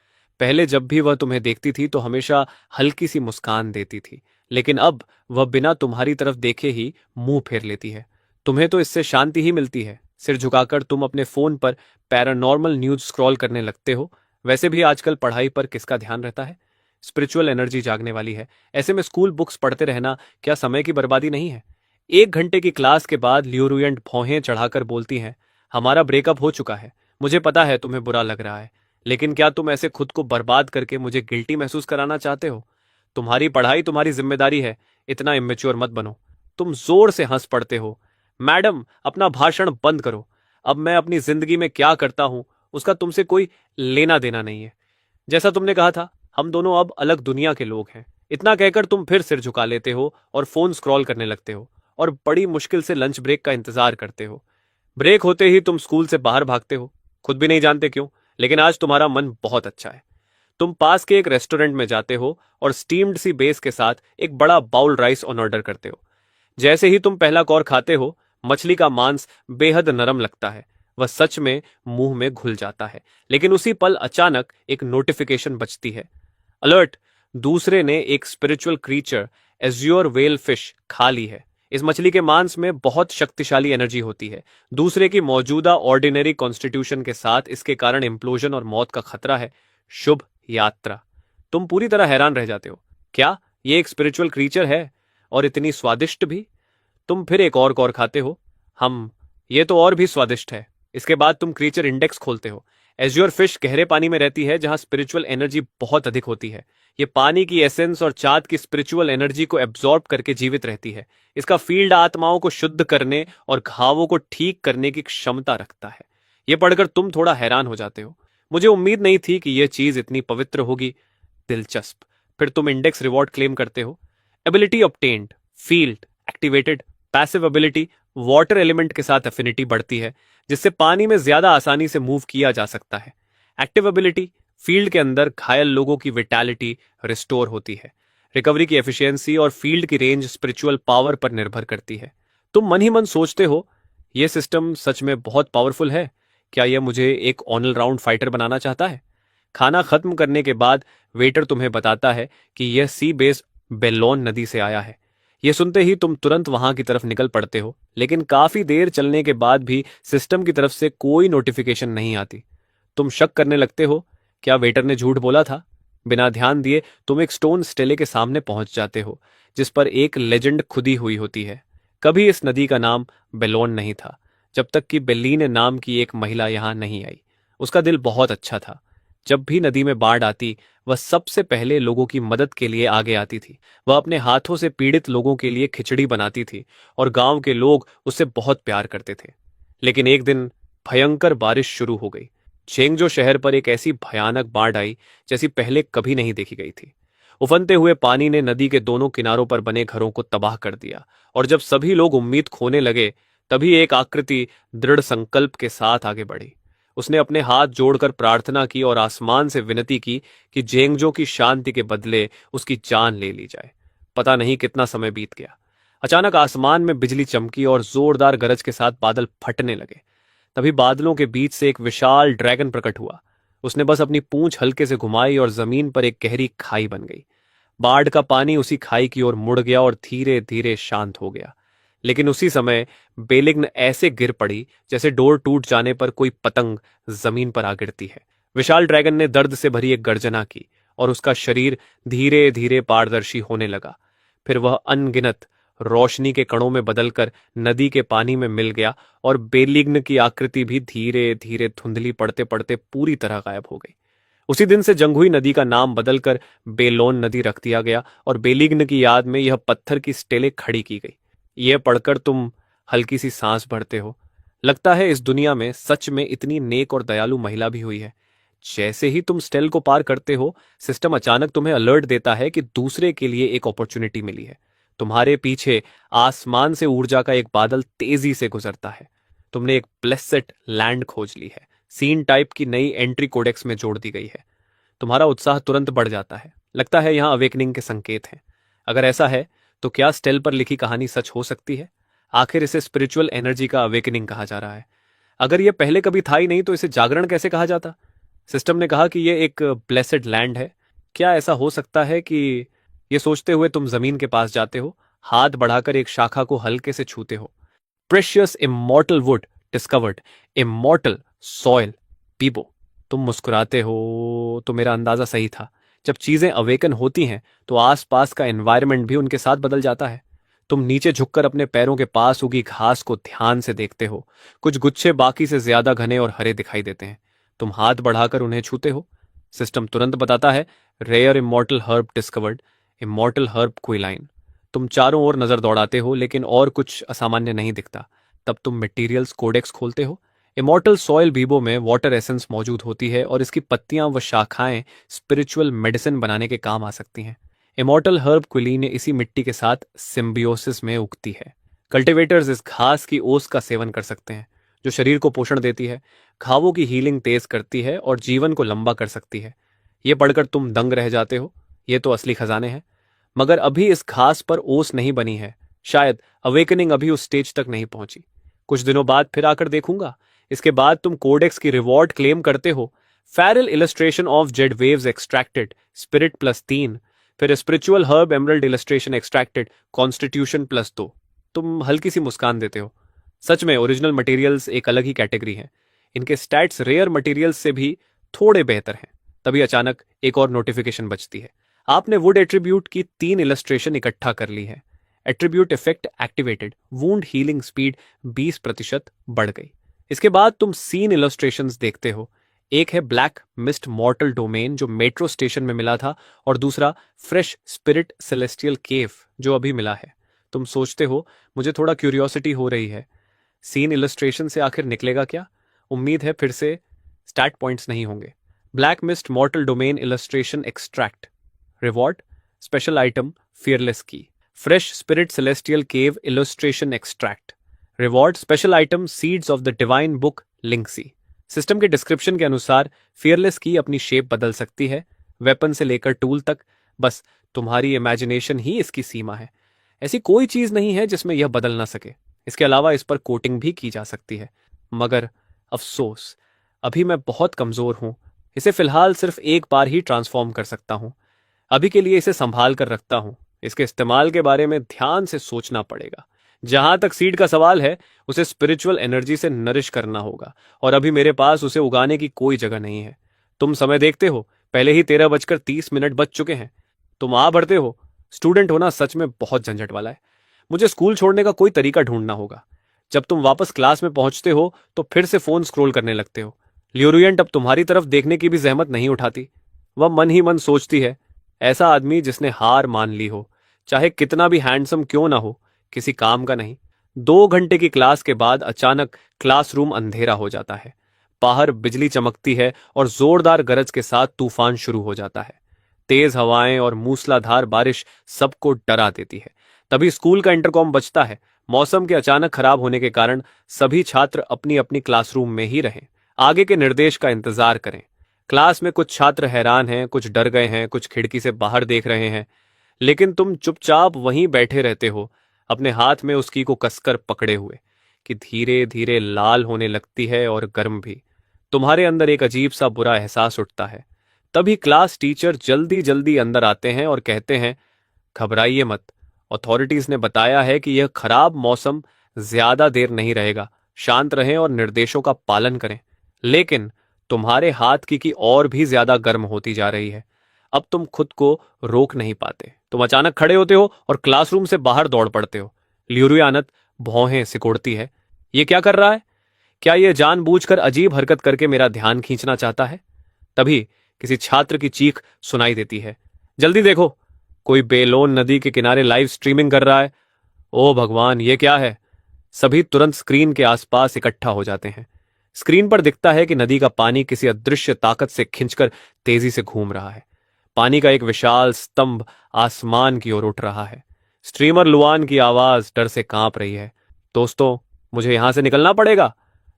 पहले जब भी वह तुम्हें देखती थी तो हमेशा हल्की सी मुस्कान देती थी, लेकिन अब वह बिना तुम्हारी तरफ देखे ही मुंह फेर लेती है। तुम्हें तो इससे शांति ही मिलती है। सिर झुकाकर तुम अपने फोन पर पैरानॉर्मल न्यूज स्क्रॉल करने लगते हो। वैसे भी आजकल पढ़ाई पर किसका ध्यान रहता है? स्पिरिचुअल एनर्जी जागने वाली है। ऐसे में स्कूल बुक्स पढ़ते रहना क्या समय की बर्बादी नहीं है? 1 घंटे की क्लास के बाद ल्यूरुयंट भौहें चढ़ाकर बोलती हैं, हमारा ब्रेकअप हो चुका है। मुझे पता है तुम्हें बुरा लग रहा है, लेकिन क्या तुम ऐसे खुद को बर्बाद करके मुझे गिल्टी महसूस कराना चाहते हो? तुम्हारी पढ़ाई तुम्हारी जिम्मेदारी है, इतना इमेच्योर मत बनो। तुम जोर से हंस पड़ते हो। मैडम, अपना भाषण बंद करो। अब मैं अपनी जिंदगी में क्या करता हूं उसका तुमसे कोई लेना देना नहीं है। जैसा तुमने कहा था, हम दोनों अब अलग दुनिया के लोग हैं। इतना कहकर तुम फिर सिर झुका लेते हो और फोन स्क्रॉल करने लगते हो और बड़ी मुश्किल से लंच ब्रेक का इंतजार करते हो। ब्रेक होते ही तुम स्कूल से बाहर भागते हो, खुद भी नहीं जानते क्यों, लेकिन आज तुम्हारा मन बहुत अच्छा है। तुम पास के एक रेस्टोरेंट में जाते हो और स्टीम्ड सी बेस के साथ एक बड़ा बाउल राइस ऑन ऑर्डर करते हो। जैसे ही तुम पहला कौर खाते हो, मछली का मांस बेहद नरम लगता है। वह सच में मुंह में घुल जाता है, लेकिन उसी पल अचानक एक नोटिफिकेशन बजती है। अलर्ट! दूसरे ने एक spiritual creature azure well fish खा ली है। इस मछली के मांस में बहुत शक्तिशाली एनर्जी होती है। दूसरे की मौजूदा ऑर्डिनरी कॉन्स्टिट्यूशन के साथ इसके कारण इम्प्लोजन और मौत का खतरा है। शुभ यात्रा। तुम पूरी तरह हैरान रह जाते हो। क्या ये एक स्पिरिचुअल क्रीचर है, और इतनी स्वादिष्ट भी? तुम फिर एक और कौर खाते हो। ये तो और भी स्वादिष्ट है। इसके बाद तुम क्रीचर इंडेक्स खोलते हो। एज्योर फिश गहरे पानी में रहती है जहां स्पिरिचुअल एनर्जी बहुत अधिक होती है। ये पानी की एसेंस और चाँद की स्पिरिचुअल एनर्जी को एब्जॉर्ब करके जीवित रहती है। इसका फील्ड आत्माओं को शुद्ध करने और घावों को ठीक करने की क्षमता रखता है। ये पढ़कर तुम थोड़ा हैरान हो जाते हो। मुझे उम्मीद नहीं थी कि यह चीज इतनी पवित्र होगी। दिलचस्प। फिर तुम इंडेक्स रिवॉर्ड क्लेम करते हो। Ability obtained, field activated, passive ability, water element के साथ एफिनिटी बढ़ती है जिससे पानी में ज्यादा आसानी से मूव किया जा सकता है। एक्टिव एबिलिटी, फील्ड के अंदर घायल लोगों की विटैलिटी रिस्टोर होती है। रिकवरी की एफिशिएंसी और फील्ड की रेंज स्पिरिचुअल पावर पर निर्भर करती है। तुम मन ही मन सोचते हो, यह सिस्टम सच में बहुत पावरफुल है। क्या यह मुझे एक ऑल राउंड फाइटर बनाना चाहता है? खाना खत्म करने के बाद वेटर तुम्हें बताता है कि यह सी बेस बेलोन नदी से आया है। यह सुनते ही तुम तुरंत वहां की तरफ निकल पड़ते हो, लेकिन काफी देर चलने के बाद भी सिस्टम की तरफ से कोई नोटिफिकेशन नहीं आती। तुम शक करने लगते हो, क्या वेटर ने झूठ बोला था? बिना ध्यान दिए तुम एक स्टोन स्टेले के सामने पहुंच जाते हो जिस पर एक लेजेंड खुदी हुई होती है। कभी इस नदी का नाम बेलोन नहीं था, जब तक कि बेलीन नाम की एक महिला यहां नहीं आई। उसका दिल बहुत अच्छा था। जब भी नदी में बाढ़ आती, वह सबसे पहले लोगों की मदद के लिए आगे आती थी। वह अपने हाथों से पीड़ित लोगों के लिए खिचड़ी बनाती थी और गांव के लोग उससे बहुत प्यार करते थे। लेकिन एक दिन भयंकर बारिश शुरू हो गई। चेंगजो शहर पर एक ऐसी भयानक बाढ़ आई जैसी पहले कभी नहीं देखी गई थी। उफनते हुए पानी ने नदी के दोनों किनारों पर बने घरों को तबाह कर दिया, और जब सभी लोग उम्मीद खोने लगे, तभी एक आकृति दृढ़ संकल्प के साथ आगे बढ़ी। उसने अपने हाथ जोड़कर प्रार्थना की और आसमान से विनती की कि जेंगजो की शांति के बदले उसकी जान ले ली जाए। पता नहीं कितना समय बीत गया। अचानक आसमान में बिजली चमकी और जोरदार गरज के साथ बादल फटने लगे। तभी बादलों के बीच से एक विशाल ड्रैगन प्रकट हुआ। उसने बस अपनी पूंछ हल्के से घुमाई और जमीन पर एक गहरी खाई बन गई। बाढ़ का पानी उसी खाई की ओर मुड़ गया और धीरे धीरे शांत हो गया। लेकिन उसी समय बेलिग्न ऐसे गिर पड़ी जैसे डोर टूट जाने पर कोई पतंग जमीन पर आ गिरती है। विशाल ड्रैगन ने दर्द से भरी एक गर्जना की और उसका शरीर धीरे धीरे पारदर्शी होने लगा। फिर वह अनगिनत रोशनी के कणों में बदलकर नदी के पानी में मिल गया और बेलिग्न की आकृति भी धीरे धीरे धुंधली पड़ते पड़ते पूरी तरह गायब हो गई। उसी दिन से जंगहुई नदी का नाम बदलकर बेलोन नदी रख दिया गया और बेलिग्न की याद में यह पत्थर की स्टेलें खड़ी की गई। यह पढ़कर तुम हल्की सी सांस भरते हो। लगता है इस दुनिया में सच में इतनी नेक और दयालु महिला भी हुई है। जैसे ही तुम स्टेल को पार करते हो, सिस्टम अचानक तुम्हें अलर्ट देता है कि दूसरे के लिए एक अपॉर्चुनिटी मिली है। तुम्हारे पीछे आसमान से ऊर्जा का एक बादल तेजी से गुजरता है। तुमने एक ब्लेसेड लैंड खोज ली है। सीन टाइप की नई एंट्री कोडेक्स में जोड़ दी गई है। तुम्हारा उत्साह तुरंत बढ़ जाता है। लगता है यहां अवेकनिंग के संकेत हैं। अगर ऐसा है तो क्या स्टेल पर लिखी कहानी सच हो सकती है? आखिर इसे स्पिरिचुअल एनर्जी का अवेकनिंग कहा जा रहा है। अगर यह पहले कभी था ही नहीं तो इसे जागरण कैसे कहा जाता? सिस्टम ने कहा कि यह एक ब्लेसेड लैंड है। क्या ऐसा हो सकता है कि ये सोचते हुए तुम जमीन के पास जाते हो, हाथ बढ़ाकर एक शाखा को हल्के से छूते हो। Precious immortal wood discovered, immortal soil पीबो। तुम मुस्कुराते हो। तो मेरा अंदाजा सही था। जब चीजें अवेकन होती हैं तो आसपास का एनवायरनमेंट भी उनके साथ बदल जाता है। तुम नीचे झुककर अपने पैरों के पास उगी घास को ध्यान से देखते हो। कुछ गुच्छे बाकी से ज्यादा घने और हरे दिखाई देते हैं। तुम हाथ बढ़ाकर उन्हें छूते हो। सिस्टम तुरंत बताता है, rare immortal herb discovered, immortal herb क्विलाइन। तुम चारों ओर नजर दौड़ाते हो लेकिन और कुछ असामान्य नहीं दिखता। तब तुम मटेरियल्स कोडेक्स खोलते हो। इमॉर्टल सॉइल बीबो में वाटर एसेंस मौजूद होती है और इसकी पत्तियां व शाखाएं स्पिरिचुअल मेडिसिन बनाने के काम आ सकती हैं। इमॉर्टल हर्ब क्विलीन इसी मिट्टी के साथ सिम्बियोसिस में उगती है। कल्टीवेटर्स इस घास की ओस का सेवन कर सकते हैं, जो शरीर को पोषण देती है, घावों की हीलिंग तेज करती है और जीवन को लंबा कर सकती है। ये पढ़कर तुम दंग रह जाते हो। ये तो असली खजाने हैं। मगर अभी इस घास पर ओस नहीं बनी है। शायद अवेकनिंग अभी उस स्टेज तक नहीं पहुंची। कुछ दिनों बाद फिर आकर देखूंगा। इसके बाद तुम कोडेक्स की रिवॉर्ड क्लेम करते हो। Feral illustration of Z waves extracted, spirit +3। फिर spiritual herb emerald illustration extracted, constitution +2। तुम हल्की सी मुस्कान देते हो। सच में ओरिजिनल मटेरियल्स एक अलग ही कैटेगरी है। इनके स्टैट्स रेयर मटेरियल्स से भी थोड़े बेहतर हैं। तभी अचानक एक और नोटिफिकेशन बजती है। आपने वुड एट्रीब्यूट की 3 इलस्ट्रेशन इकट्ठा कर ली है। Attribute effect activated, wound healing speed 20% बढ़ गई। इसके बाद तुम सीन इलस्ट्रेशंस देखते हो। एक है ब्लैक मिस्ट मॉर्टल डोमेन जो मेट्रो स्टेशन में मिला था, और दूसरा फ्रेश स्पिरिट सेलेस्टियल केव जो अभी मिला है। तुम सोचते हो, मुझे थोड़ा क्यूरियोसिटी हो रही है, सीन इलस्ट्रेशन से आखिर निकलेगा क्या? उम्मीद है फिर से स्टैट पॉइंट्स नहीं होंगे। Black mist mortal domain illustration extract. Reward special item fearless की। Fresh spirit celestial cave illustration extract. Reward special item seeds of the divine book लिंक्सी। सिस्टम के डिस्क्रिप्शन के अनुसार फियरलेस की अपनी शेप बदल सकती है, वेपन से लेकर टूल तक। बस तुम्हारी इमेजिनेशन ही इसकी सीमा है। ऐसी कोई चीज नहीं है जिसमें यह बदल ना सके। इसके अलावा इस पर कोटिंग भी की जा सकती है। मगर अफसोस, अभी मैं बहुत कमजोर हूं। इसे फिलहाल सिर्फ एक बार ही ट्रांसफॉर्म कर सकता हूं। अभी के लिए इसे संभाल कर रखता हूं। इसके इस्तेमाल के बारे में ध्यान से सोचना पड़ेगा। जहां तक सीड का सवाल है, उसे स्पिरिचुअल एनर्जी से नरिश करना होगा, और अभी मेरे पास उसे उगाने की कोई जगह नहीं है। तुम समय देखते हो, पहले ही 13:30 बज चुके हैं। तुम आ भरते हो। स्टूडेंट होना सच में बहुत झंझट वाला है। मुझे स्कूल छोड़ने का कोई तरीका ढूंढना होगा। जब तुम वापस क्लास में पहुंचते हो तो फिर से फोन स्क्रॉल करने लगते हो। ल्यूरियंट अब तुम्हारी तरफ देखने की भी जहमत नहीं उठाती। वह मन ही मन सोचती है, ऐसा आदमी जिसने हार मान ली हो, चाहे कितना भी हैंडसम क्यों ना हो, किसी काम का नहीं। 2 घंटे की क्लास के बाद अचानक क्लासरूम अंधेरा हो जाता है। बाहर बिजली चमकती है और जोरदार गरज के साथ तूफान शुरू हो जाता है। तेज हवाएं और मूसलाधार बारिश सबको डरा देती है। तभी स्कूल का इंटरकॉम बजता है। मौसम के अचानक खराब होने के कारण सभी छात्र अपनी अपनी क्लासरूम में ही रहें, आगे के निर्देश का इंतजार करें। क्लास में कुछ छात्र हैरान हैं, कुछ डर गए हैं, कुछ खिड़की से बाहर देख रहे हैं, लेकिन तुम चुपचाप वहीं बैठे रहते हो, अपने हाथ में उसकी को कसकर पकड़े हुए, कि धीरे धीरे लाल होने लगती है और गर्म भी। तुम्हारे अंदर एक अजीब सा बुरा एहसास उठता है। तभी क्लास टीचर जल्दी जल्दी अंदर आते हैं और कहते हैं, घबराइए मत, अथॉरिटीज ने बताया है कि यह खराब मौसम ज्यादा देर नहीं रहेगा, शांत रहें और निर्देशों का पालन करें। लेकिन तुम्हारे हाथ की और भी ज्यादा गर्म होती जा रही है। अब तुम खुद को रोक नहीं पाते। तुम अचानक खड़े होते हो और क्लासरूम से बाहर दौड़ पड़ते हो। लियुरियानत भौहें सिकोड़ती है। ये क्या कर रहा है? क्या ये जानबूझकर अजीब हरकत करके मेरा ध्यान खींचना चाहता है? तभी किसी छात्र की चीख सुनाई देती है, जल्दी देखो, कोई बेलोन नदी के किनारे लाइव स्ट्रीमिंग कर रहा है। ओ भगवान, ये क्या है? सभी तुरंत स्क्रीन के आसपास इकट्ठा हो जाते हैं। स्क्रीन पर दिखता है कि नदी का पानी किसी अदृश्य ताकत से खिंचकर तेजी से घूम रहा है। पानी का एक विशाल स्तंभ आसमान की ओर उठ रहा है। स्ट्रीमर लुआन की आवाज डर से कांप रही है, दोस्तों, मुझे यहां से निकलना पड़ेगा,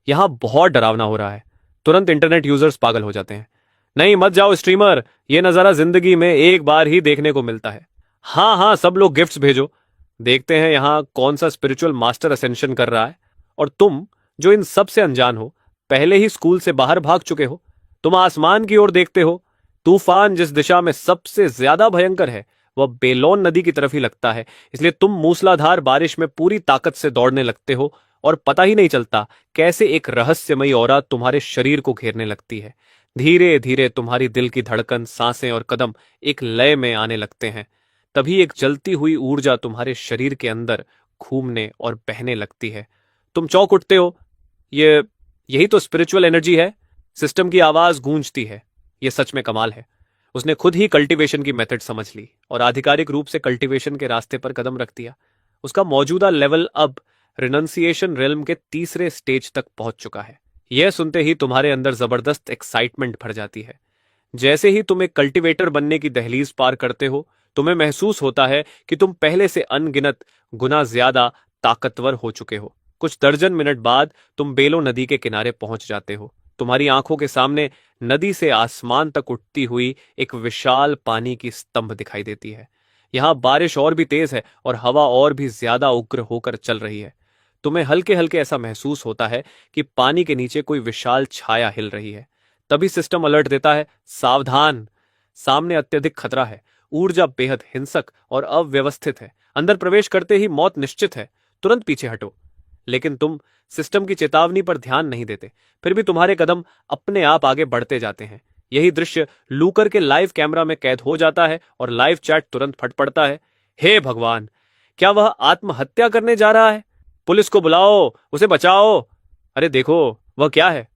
यहां बहुत डरावना हो रहा है। तुरंत इंटरनेट यूजर्स पागल हो जाते हैं, नहीं मत जाओ स्ट्रीमर, ये नजारा जिंदगी में एक बार ही देखने को मिलता है। हाँ हाँ, सब लोग गिफ्ट्स भेजो, देखते हैं यहां कौन सा स्पिरिचुअल मास्टर असेंशन कर रहा है। और तुम जो इन सब से अनजान हो, पहले ही स्कूल से बाहर भाग चुके हो। तुम आसमान की ओर देखते हो। तूफान जिस दिशा में सबसे ज्यादा भयंकर है वह बेलोन नदी की तरफ ही लगता है, इसलिए तुम मूसलाधार बारिश में पूरी ताकत से दौड़ने लगते हो और पता ही नहीं चलता कैसे एक रहस्यमयी औरा तुम्हारे शरीर को घेरने लगती है। धीरे धीरे तुम्हारी दिल की धड़कन, सांसें और कदम एक लय में आने लगते हैं। तभी एक जलती हुई ऊर्जा तुम्हारे शरीर के अंदर घूमने और बहने लगती है। तुम चौंक उठते हो, ये यही तो स्पिरिचुअल एनर्जी है। सिस्टम की आवाज गूंजती है, ये सच में कमाल है। उसने खुद ही कल्टीवेशन की मेथड समझ ली और आधिकारिक रूप से कल्टीवेशन के रास्ते पर कदम रख दिया। उसका मौजूदा लेवल अब रिनंसिएशन रेल्म के तीसरे स्टेज तक पहुंच चुका है। यह सुनते ही तुम्हारे अंदर जबरदस्त एक्साइटमेंट भर जाती है। जैसे ही तुम एक कल्टीवेटर बनने की दहलीज पार करते हो, तुम्हें महसूस होता है कि तुम पहले से अनगिनत गुना ज्यादा ताकतवर हो चुके हो। कुछ दर्जन मिनट बाद तुम बेलो नदी के किनारे पहुंच जाते हो। तुम्हारी आंखों के सामने नदी से आसमान तक उठती हुई एक विशाल पानी की स्तंभ दिखाई देती है। यहां बारिश और भी तेज है और हवा और भी ज्यादा उग्र होकर चल रही है। तुम्हें हल्के हल्के ऐसा महसूस होता है कि पानी के नीचे कोई विशाल छाया हिल रही है। तभी सिस्टम अलर्ट देता है, सावधान, सामने अत्यधिक खतरा है। ऊर्जा बेहद हिंसक और अव्यवस्थित है। अंदर प्रवेश करते ही मौत निश्चित है। तुरंत पीछे हटो। लेकिन तुम सिस्टम की चेतावनी पर ध्यान नहीं देते। फिर भी तुम्हारे कदम अपने आप आगे बढ़ते जाते हैं। यही दृश्य लूकर के लाइव कैमरा में कैद हो जाता है और लाइव चैट तुरंत फट पड़ता है। हे भगवान, क्या वह आत्महत्या करने जा रहा है? पुलिस को बुलाओ, उसे बचाओ। अरे देखो, वह क्या है?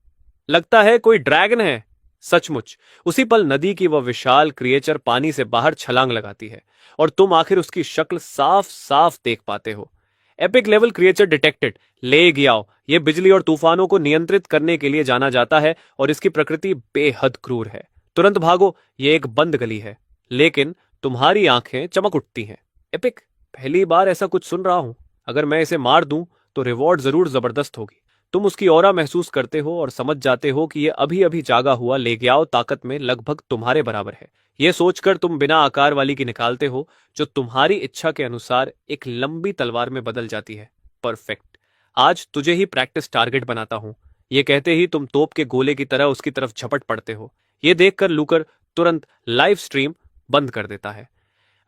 लगता है कोई ड्रैगन है। सचमुच उसी पल नदी की वह विशाल क्रिएचर पानी से बाहर छलांग लगाती है और तुम आखिर उसकी शक्ल साफ साफ देख पाते हो। एपिक लेवल क्रिएचर डिटेक्टेड, ले गियाओ। यह बिजली और तूफानों को नियंत्रित करने के लिए जाना जाता है और इसकी प्रकृति बेहद क्रूर है। तुरंत भागो, यह एक बंद गली है। लेकिन तुम्हारी आंखें चमक उठती हैं। एपिक, पहली बार ऐसा कुछ सुन रहा हूं। अगर मैं इसे मार दूं तो रिवॉर्ड जरूर जबरदस्त होगी। तुम उसकी ऑरा महसूस करते हो और समझ जाते हो कि यह अभी अभी जागा हुआ लेग्याओ ताकत में लगभग तुम्हारे बराबर है। यह सोचकर तुम बिना आकार वाली की निकालते हो, जो तुम्हारी इच्छा के अनुसार एक लंबी तलवार में बदल जाती है। परफेक्ट, आज तुझे ही प्रैक्टिस टारगेट बनाता हूं। यह कहते ही तुम तोप के गोले की तरह उसकी तरफ झपट पड़ते हो। यह देखकर लूकर तुरंत लाइव स्ट्रीम बंद कर देता है।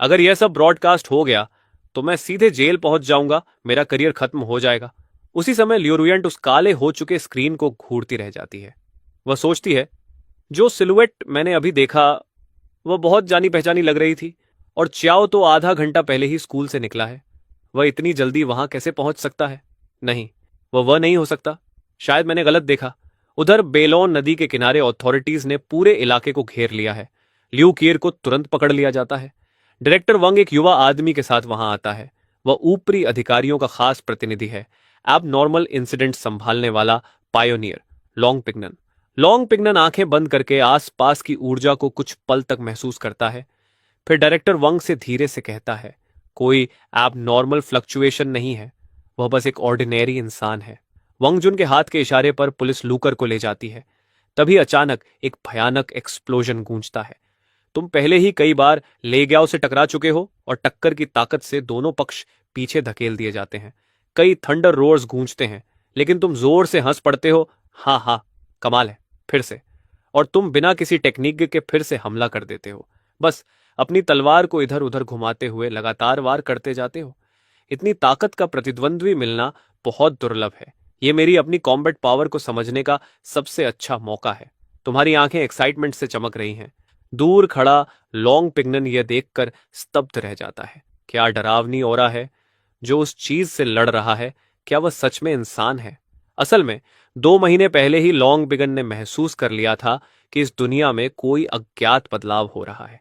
अगर यह सब ब्रॉडकास्ट हो गया तो मैं सीधे जेल पहुंच जाऊंगा, मेरा करियर खत्म हो जाएगा। उसी समय ल्यूरुयंट उस काले हो चुके स्क्रीन को घूरती रह जाती है। वह सोचती है, जो सिलुएट मैंने अभी देखा वह बहुत जानी पहचानी लग रही थी, और च्याओ तो आधा घंटा पहले ही स्कूल से निकला है। वह इतनी जल्दी वहां कैसे पहुंच सकता है? नहीं, वह नहीं हो सकता। शायद मैंने गलत देखा। उधर बेलोन नदी के किनारे अथॉरिटीज ने पूरे इलाके को घेर लिया है। ल्यू कियर को तुरंत पकड़ लिया जाता है। डायरेक्टर वंग एक युवा आदमी के साथ वहां आता है। वह ऊपरी अधिकारियों का खास प्रतिनिधि है, एबनॉर्मल इंसिडेंट संभालने वाला पायोनियर लॉन्ग पिग्नन। लॉन्ग पिग्नन आंखें बंद करके आसपास की ऊर्जा को कुछ पल तक महसूस करता है। फिर डायरेक्टर वंग से धीरे से कहता है, कोई एब नॉर्मल फ्लक्चुएशन नहीं है, वह बस एक ऑर्डिनरी इंसान है। वंग जुन के हाथ के इशारे पर पुलिस लूकर को ले जाती है। तभी अचानक एक भयानक एक्सप्लोजन गूंजता है। तुम पहले ही कई बार लेग्याओ से टकरा चुके हो और टक्कर की ताकत से दोनों पक्ष पीछे धकेल दिए जाते हैं। कई थंडर रोर्स गूंजते हैं, लेकिन तुम जोर से हंस पड़ते हो। हाँ हाँ, कमाल है, फिर से। और तुम बिना किसी टेक्निक के फिर से हमला कर देते हो, बस अपनी तलवार को इधर उधर घुमाते हुए लगातार वार करते जाते हो। इतनी ताकत का प्रतिद्वंद्वी मिलना बहुत दुर्लभ है। ये मेरी अपनी कॉम्बैट पावर को समझने का सबसे अच्छा मौका है। तुम्हारी आंखें एक्साइटमेंट से चमक रही हैं। दूर खड़ा लॉन्ग पिग्नन यह देखकर स्तब्ध रह जाता है। क्या डरावनी ओरा है जो उस चीज से लड़ रहा है। क्या वह सच में इंसान है? असल में 2 महीने पहले ही लॉन्ग बिगन ने महसूस कर लिया था कि इस दुनिया में कोई अज्ञात बदलाव हो रहा है।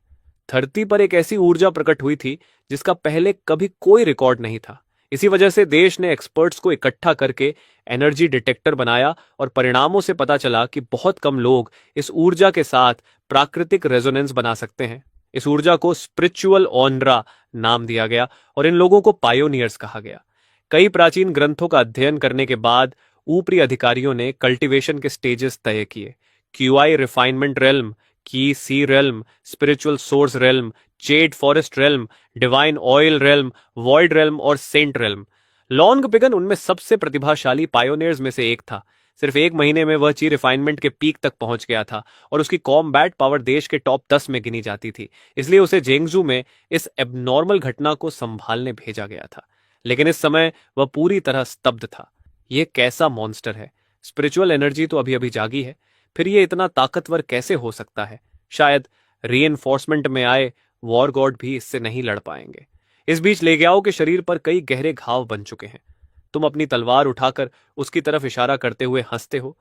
धरती पर एक ऐसी ऊर्जा प्रकट हुई थी जिसका पहले कभी कोई रिकॉर्ड नहीं था। इसी वजह से देश ने एक्सपर्ट्स को इकट्ठा करके एनर्जी डिटेक्टर बनाया और परिणामों से पता चला कि बहुत कम लोग इस ऊर्जा के साथ प्राकृतिक रेजोनेंस बना सकते हैं। इस ऊर्जा को स्पिरिचुअल ऑनरा नाम दिया गया और इन लोगों को पायोनियर्स कहा गया। कई प्राचीन ग्रंथों का अध्ययन करने के बाद ऊपरी अधिकारियों ने कल्टीवेशन के स्टेजेस तय किए। QI refinement realm, qi sea realm, spiritual source realm, jade forest realm, divine oil realm, void realm और सेंट रेल्म। लॉन्ग पिगन उनमें सबसे प्रतिभाशाली पायोनियर्स में से एक था। सिर्फ 1 महीने में वह ची रिफाइनमेंट के पीक तक पहुंच गया था और उसकी कॉम्बैट पावर देश के टॉप 10 में गिनी जाती थी। इसलिए उसे जेंगजू में इस एबनॉर्मल घटना को संभालने भेजा गया था। लेकिन इस समय वह पूरी तरह स्तब्ध था। यह कैसा मॉन्स्टर है? स्पिरिचुअल एनर्जी तो अभी अभी जागी है, फिर ये इतना ताकतवर कैसे हो सकता है? शायद रीइंफोर्समेंट में आए वॉर गॉड भी इससे नहीं लड़ पाएंगे। इस बीच लेग्याओ के शरीर पर कई गहरे घाव बन चुके हैं। तुम अपनी तलवार उठाकर उसकी तरफ इशारा करते हुए हंसते हो।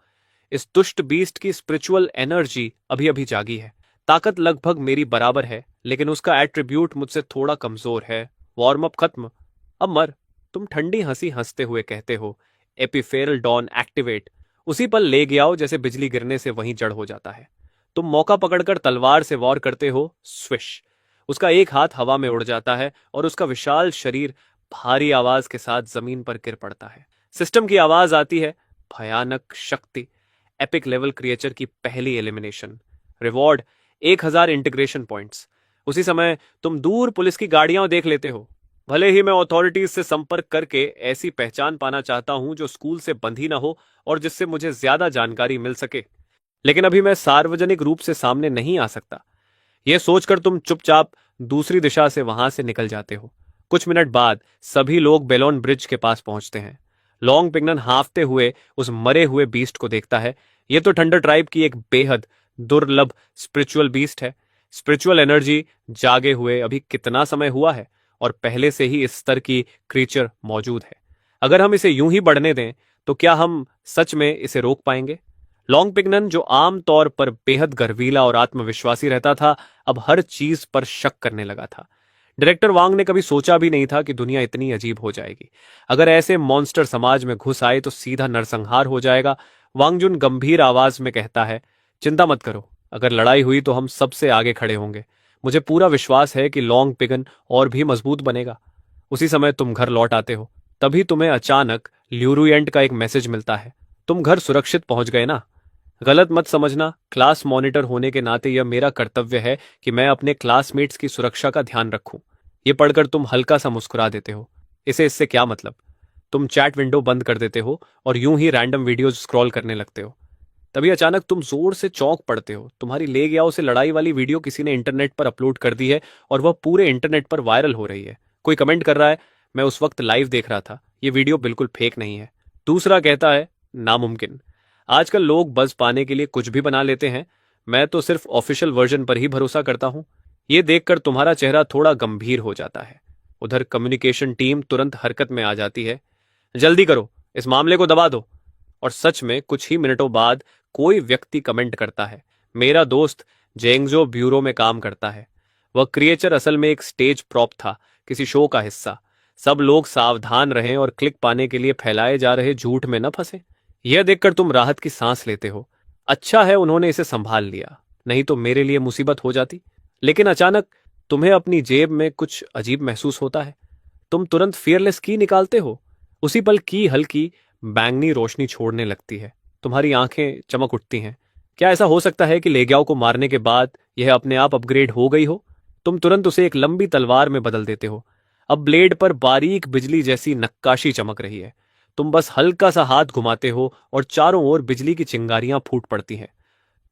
इस दुष्ट बीस्ट की स्पिरिचुअल एनर्जी अभी अभी जागी है। ताकत लगभग मेरी बराबर है, लेकिन उसका एट्रीब्यूट मुझसे थोड़ा कमजोर है। वार्म अप खत्म, अब मर। तुम ठंडी हंसी हंसते हुए कहते हो, एपिफेरल डॉन एक्टिवेट। उसी पल लेग्याओ जैसे बिजली गिरने से वहीं जड़ हो जाता है। तुम मौका पकड़कर तलवार से वार करते हो। स्विश! उसका एक हाथ हवा में उड़ जाता है और उसका विशाल शरीर भारी आवाज के साथ जमीन पर गिर पड़ता है। सिस्टम की आवाज आती है, भयानक शक्ति, एपिक लेवल क्रिएचर की पहली एलिमिनेशन। Reward 1000 integration points. उसी समय तुम दूर पुलिस की गाड़ियां देख लेते हो। भले ही मैं अथॉरिटीज से संपर्क करके ऐसी पहचान पाना चाहता हूं जो स्कूल से बंधी ना हो और जिससे मुझे ज्यादा जानकारी मिल सके, लेकिन अभी मैं सार्वजनिक रूप से सामने नहीं आ सकता। यह सोचकर तुम चुपचाप दूसरी दिशा से वहां से निकल जाते हो। कुछ मिनट बाद सभी लोग बेलोन ब्रिज के पास पहुंचते हैं। लॉन्ग पिग्नन हांफते हुए उस मरे हुए बीस्ट को देखता है। यह तो थंडर ट्राइब की एक बेहद दुर्लभ स्पिरिचुअल बीस्ट है। स्पिरिचुअल एनर्जी जागे हुए अभी कितना समय हुआ है और पहले से ही इस स्तर की क्रीचर मौजूद है। अगर हम इसे यूं ही बढ़ने दें तो क्या हम सच में इसे रोक पाएंगे? लॉन्ग पिग्नन, जो आम तौर पर बेहद गर्वीला और आत्मविश्वासी रहता था, अब हर चीज पर शक करने लगा था। डायरेक्टर वांग ने कभी सोचा भी नहीं था कि दुनिया इतनी अजीब हो जाएगी। अगर ऐसे मॉन्स्टर समाज में घुस आए तो सीधा नरसंहार हो जाएगा। वांग जुन गंभीर आवाज में कहता है, चिंता मत करो, अगर लड़ाई हुई तो हम सबसे आगे खड़े होंगे। मुझे पूरा विश्वास है कि लॉन्ग पिगन और भी मजबूत बनेगा। उसी समय तुम घर लौट आते हो। तभी तुम्हें अचानक ल्यूरुएंट का एक मैसेज मिलता है। तुम घर सुरक्षित पहुंच गए ना? गलत मत समझना, क्लास मॉनिटर होने के नाते यह मेरा कर्तव्य है कि मैं अपने क्लासमेट्स की सुरक्षा का ध्यान रखूं। यह पढ़कर तुम हल्का सा मुस्कुरा देते हो। इससे क्या मतलब? तुम चैट विंडो बंद कर देते हो और यूं ही रैंडम वीडियोज स्क्रॉल करने लगते हो। तभी अचानक तुम जोर से चौंक पड़ते हो। तुम्हारी ले गयाओ से लड़ाई वाली वीडियो किसी ने इंटरनेट पर अपलोड कर दी है और वह पूरे इंटरनेट पर वायरल हो रही है। कोई कमेंट कर रहा है, मैं उस वक्त लाइव देख रहा था, ये वीडियो बिल्कुल फेक नहीं है। दूसरा कहता है, नामुमकिन। आजकल लोग बज़ पाने के लिए कुछ भी बना लेते हैं। मैं तो सिर्फ ऑफिशियल वर्जन पर ही भरोसा करता हूं। यह देखकर तुम्हारा चेहरा थोड़ा गंभीर हो जाता है। उधर कम्युनिकेशन टीम तुरंत हरकत में आ जाती है। जल्दी करो, इस मामले को दबा दो। और सच में कुछ ही मिनटों बाद कोई व्यक्ति कमेंट करता है, मेरा दोस्त जेंगजो ब्यूरो में काम करता है। वह क्रिएचर असल में एक स्टेज प्रॉप था, किसी शो का हिस्सा। सब लोग सावधान रहें और क्लिक पाने के लिए फैलाए जा रहे झूठ में न फंसे। यह देखकर तुम राहत की सांस लेते हो। अच्छा है उन्होंने इसे संभाल लिया, नहीं तो मेरे लिए मुसीबत हो जाती। लेकिन अचानक तुम्हें अपनी जेब में कुछ अजीब महसूस होता है। तुम तुरंत फियरलेस की निकालते हो। उसी पल की हल्की बैंगनी रोशनी छोड़ने लगती है। तुम्हारी आंखें चमक उठती हैं। क्या ऐसा हो सकता है कि लेग्याओ को मारने के बाद यह अपने आप अपग्रेड हो गई हो? तुम तुरंत उसे एक लंबी तलवार में बदल देते हो। अब ब्लेड पर बारीक बिजली जैसी नक्काशी चमक रही है। तुम बस हल्का सा हाथ घुमाते हो और चारों ओर बिजली की चिंगारियां फूट पड़ती हैं।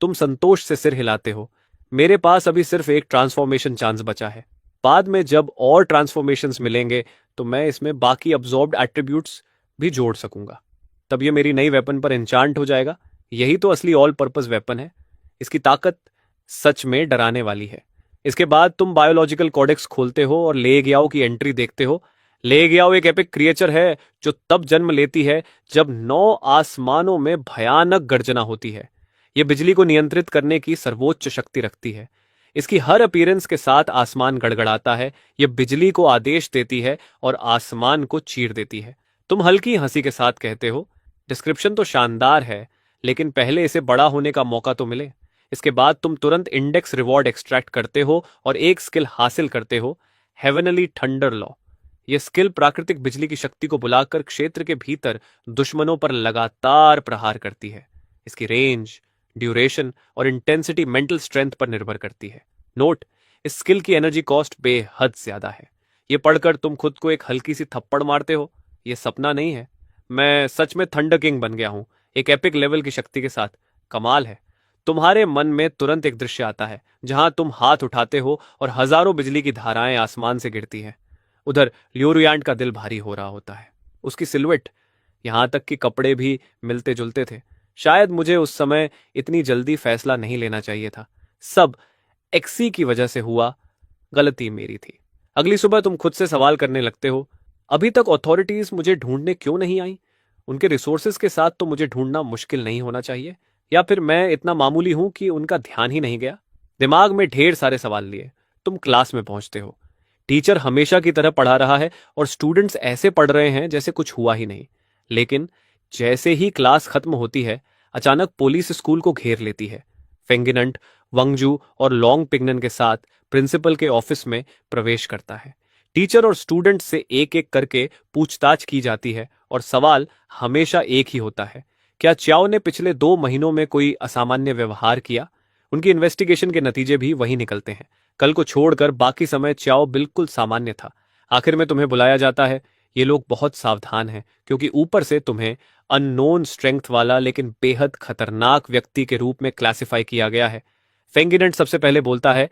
तुम संतोष से सिर हिलाते हो। मेरे पास अभी सिर्फ एक ट्रांसफॉर्मेशन चांस बचा है। बाद में जब और ट्रांसफॉर्मेशंस मिलेंगे तो मैं इसमें बाकी अब्जॉर्ब्ड एट्रीब्यूट्स भी जोड़ सकूंगा। तब ये मेरी नई वेपन पर एन्चांट हो जाएगा। यही तो असली ऑल पर्पस वेपन है। इसकी ताकत सच में डराने वाली है। इसके बाद तुम बायोलॉजिकल कोडेक्स खोलते हो और लेग्याओ की एंट्री देखते हो। लेग्याओ एक एपिक क्रिएचर है जो तब जन्म लेती है जब 9 आसमानों में भयानक गर्जना होती है। यह बिजली को नियंत्रित करने की सर्वोच्च शक्ति रखती है। इसकी हर अपीयरेंस के साथ आसमान गड़गड़ाता है। यह बिजली को आदेश देती है और आसमान को चीर देती है। तुम हल्की हंसी के साथ कहते हो, डिस्क्रिप्शन तो शानदार है, लेकिन पहले इसे बड़ा होने का मौका तो मिले। इसके बाद तुम तुरंत इंडेक्स रिवॉर्ड एक्सट्रैक्ट करते हो और एक स्किल हासिल करते हो, हेवनली थंडर लॉ। यह स्किल प्राकृतिक बिजली की शक्ति को बुलाकर क्षेत्र के भीतर दुश्मनों पर लगातार प्रहार करती है। इसकी रेंज, ड्यूरेशन और इंटेंसिटी मेंटल स्ट्रेंथ पर निर्भर करती है। नोट, इस स्किल की एनर्जी कॉस्ट बेहद ज्यादा है। यह पढ़कर तुम खुद को एक हल्की सी थप्पड़ मारते हो। यह सपना नहीं है, मैं सच में थंडर किंग बन गया हूं, एक एपिक लेवल की शक्ति के साथ। कमाल है। तुम्हारे मन में तुरंत एक दृश्य आता है जहां तुम हाथ उठाते हो और हजारों बिजली की धाराएं आसमान से गिरती हैं। उधर ल्यूरुयांट का दिल भारी हो रहा होता है। उसकी सिलुएट, यहां तक कि कपड़े भी मिलते जुलते थे। शायद मुझे उस समय इतनी जल्दी फैसला नहीं लेना चाहिए था। सब एक्सी की वजह से हुआ, गलती मेरी थी। अगली सुबह तुम खुद से सवाल करने लगते हो, अभी तक अथॉरिटीज मुझे ढूंढने क्यों नहीं आई? उनके रिसोर्सेज के साथ तो मुझे ढूंढना मुश्किल नहीं होना चाहिए, या फिर मैं इतना मामूली हूं कि उनका ध्यान ही नहीं गया? दिमाग में ढेर सारे सवाल लिए तुम क्लास में पहुंचते हो। टीचर हमेशा की तरह पढ़ा रहा है और स्टूडेंट्स ऐसे पढ़ रहे हैं जैसे कुछ हुआ ही नहीं। लेकिन जैसे ही क्लास खत्म होती है, अचानक पुलिस स्कूल को घेर लेती है। फेंगिनंट, वंगजू और लॉन्ग पिग्नन के साथ प्रिंसिपल के ऑफिस में प्रवेश करता है। टीचर और स्टूडेंट से एक एक करके पूछताछ की जाती है और सवाल हमेशा एक ही होता है, क्या च्याओ ने पिछले 2 महीनों में कोई असामान्य व्यवहार किया? उनकी इन्वेस्टिगेशन के नतीजे भी वही निकलते हैं। कल को छोड़कर बाकी समय च्याओ बिल्कुल सामान्य था। आखिर में तुम्हें बुलाया जाता है। ये लोग बहुत सावधान हैं क्योंकि ऊपर से तुम्हें अननोन स्ट्रेंथ वाला लेकिन बेहद खतरनाक व्यक्ति के रूप में क्लासिफाई किया गया है। फेंगिनेंट सबसे पहले बोलता है,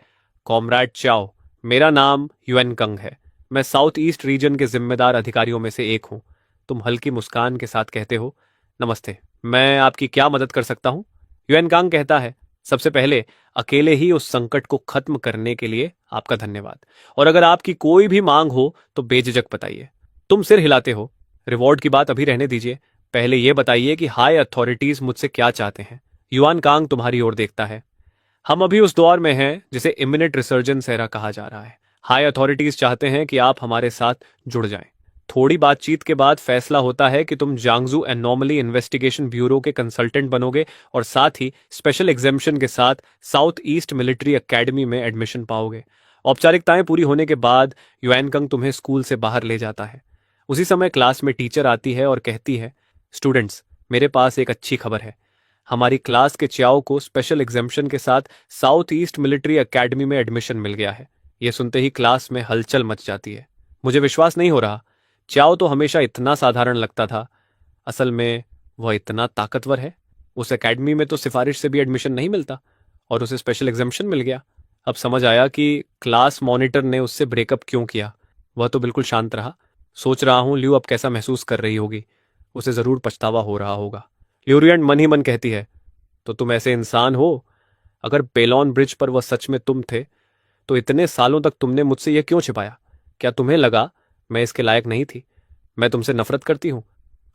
कॉमरेड च्याओ, मेरा नाम युएन कंग है। मैं साउथ ईस्ट रीजन के जिम्मेदार अधिकारियों में से एक हूं। तुम हल्की मुस्कान के साथ कहते हो, नमस्ते, मैं आपकी क्या मदद कर सकता हूं? युएन कांग कहता है, सबसे पहले अकेले ही उस संकट को खत्म करने के लिए आपका धन्यवाद, और अगर आपकी कोई भी मांग हो तो बेझिझक बताइए। तुम सिर हिलाते हो, रिवॉर्ड की बात अभी रहने दीजिए, पहले यह बताइए कि हाई अथॉरिटीज मुझसे क्या चाहते हैं। युआन कांग तुम्हारी ओर देखता है, हम अभी उस दौर में हैं जिसे इमिनेंट रिसर्जेंस एरा कहा जा रहा है। हाई अथॉरिटीज चाहते हैं कि आप हमारे साथ जुड़ जाएं। थोड़ी बातचीत के बाद फैसला होता है कि तुम जांगजू एनॉमली इन्वेस्टिगेशन ब्यूरो के कंसल्टेंट बनोगे और साथ ही स्पेशल एग्जेम्पशन के साथ साउथ ईस्ट मिलिट्री एकेडमी में एडमिशन पाओगे। औपचारिकताएं पूरी होने के बाद युएनकंग तुम्हें स्कूल से बाहर ले जाता है। उसी समय क्लास में टीचर आती है और कहती है, स्टूडेंट्स, मेरे पास एक अच्छी खबर है। हमारी क्लास के च्याओ को स्पेशल एग्जेम्पशन के साथ साउथ ईस्ट मिलिट्री एकेडमी में एडमिशन मिल गया है। यह सुनते ही क्लास में हलचल मच जाती है। मुझे विश्वास नहीं हो रहा। च्याओ तो हमेशा इतना साधारण लगता था, असल में वह इतना ताकतवर है। उस एकेडमी में तो सिफारिश से भी एडमिशन नहीं मिलता और उसे स्पेशल एग्जामिशन मिल गया। अब समझ आया कि क्लास मॉनिटर ने उससे ब्रेकअप क्यों किया। वह तो बिल्कुल शांत रहा। सोच रहा हूं ल्यू अब कैसा महसूस कर रही होगी। उसे जरूर पछतावा हो रहा होगा। ल्यूरियन मन ही मन कहती है, तो तुम ऐसे इंसान हो? अगर पेलॉन ब्रिज पर वह सच में तुम थे तो इतने सालों तक तुमने मुझसे यह क्यों छिपाया? क्या तुम्हें लगा मैं इसके लायक नहीं थी? मैं तुमसे नफरत करती हूं।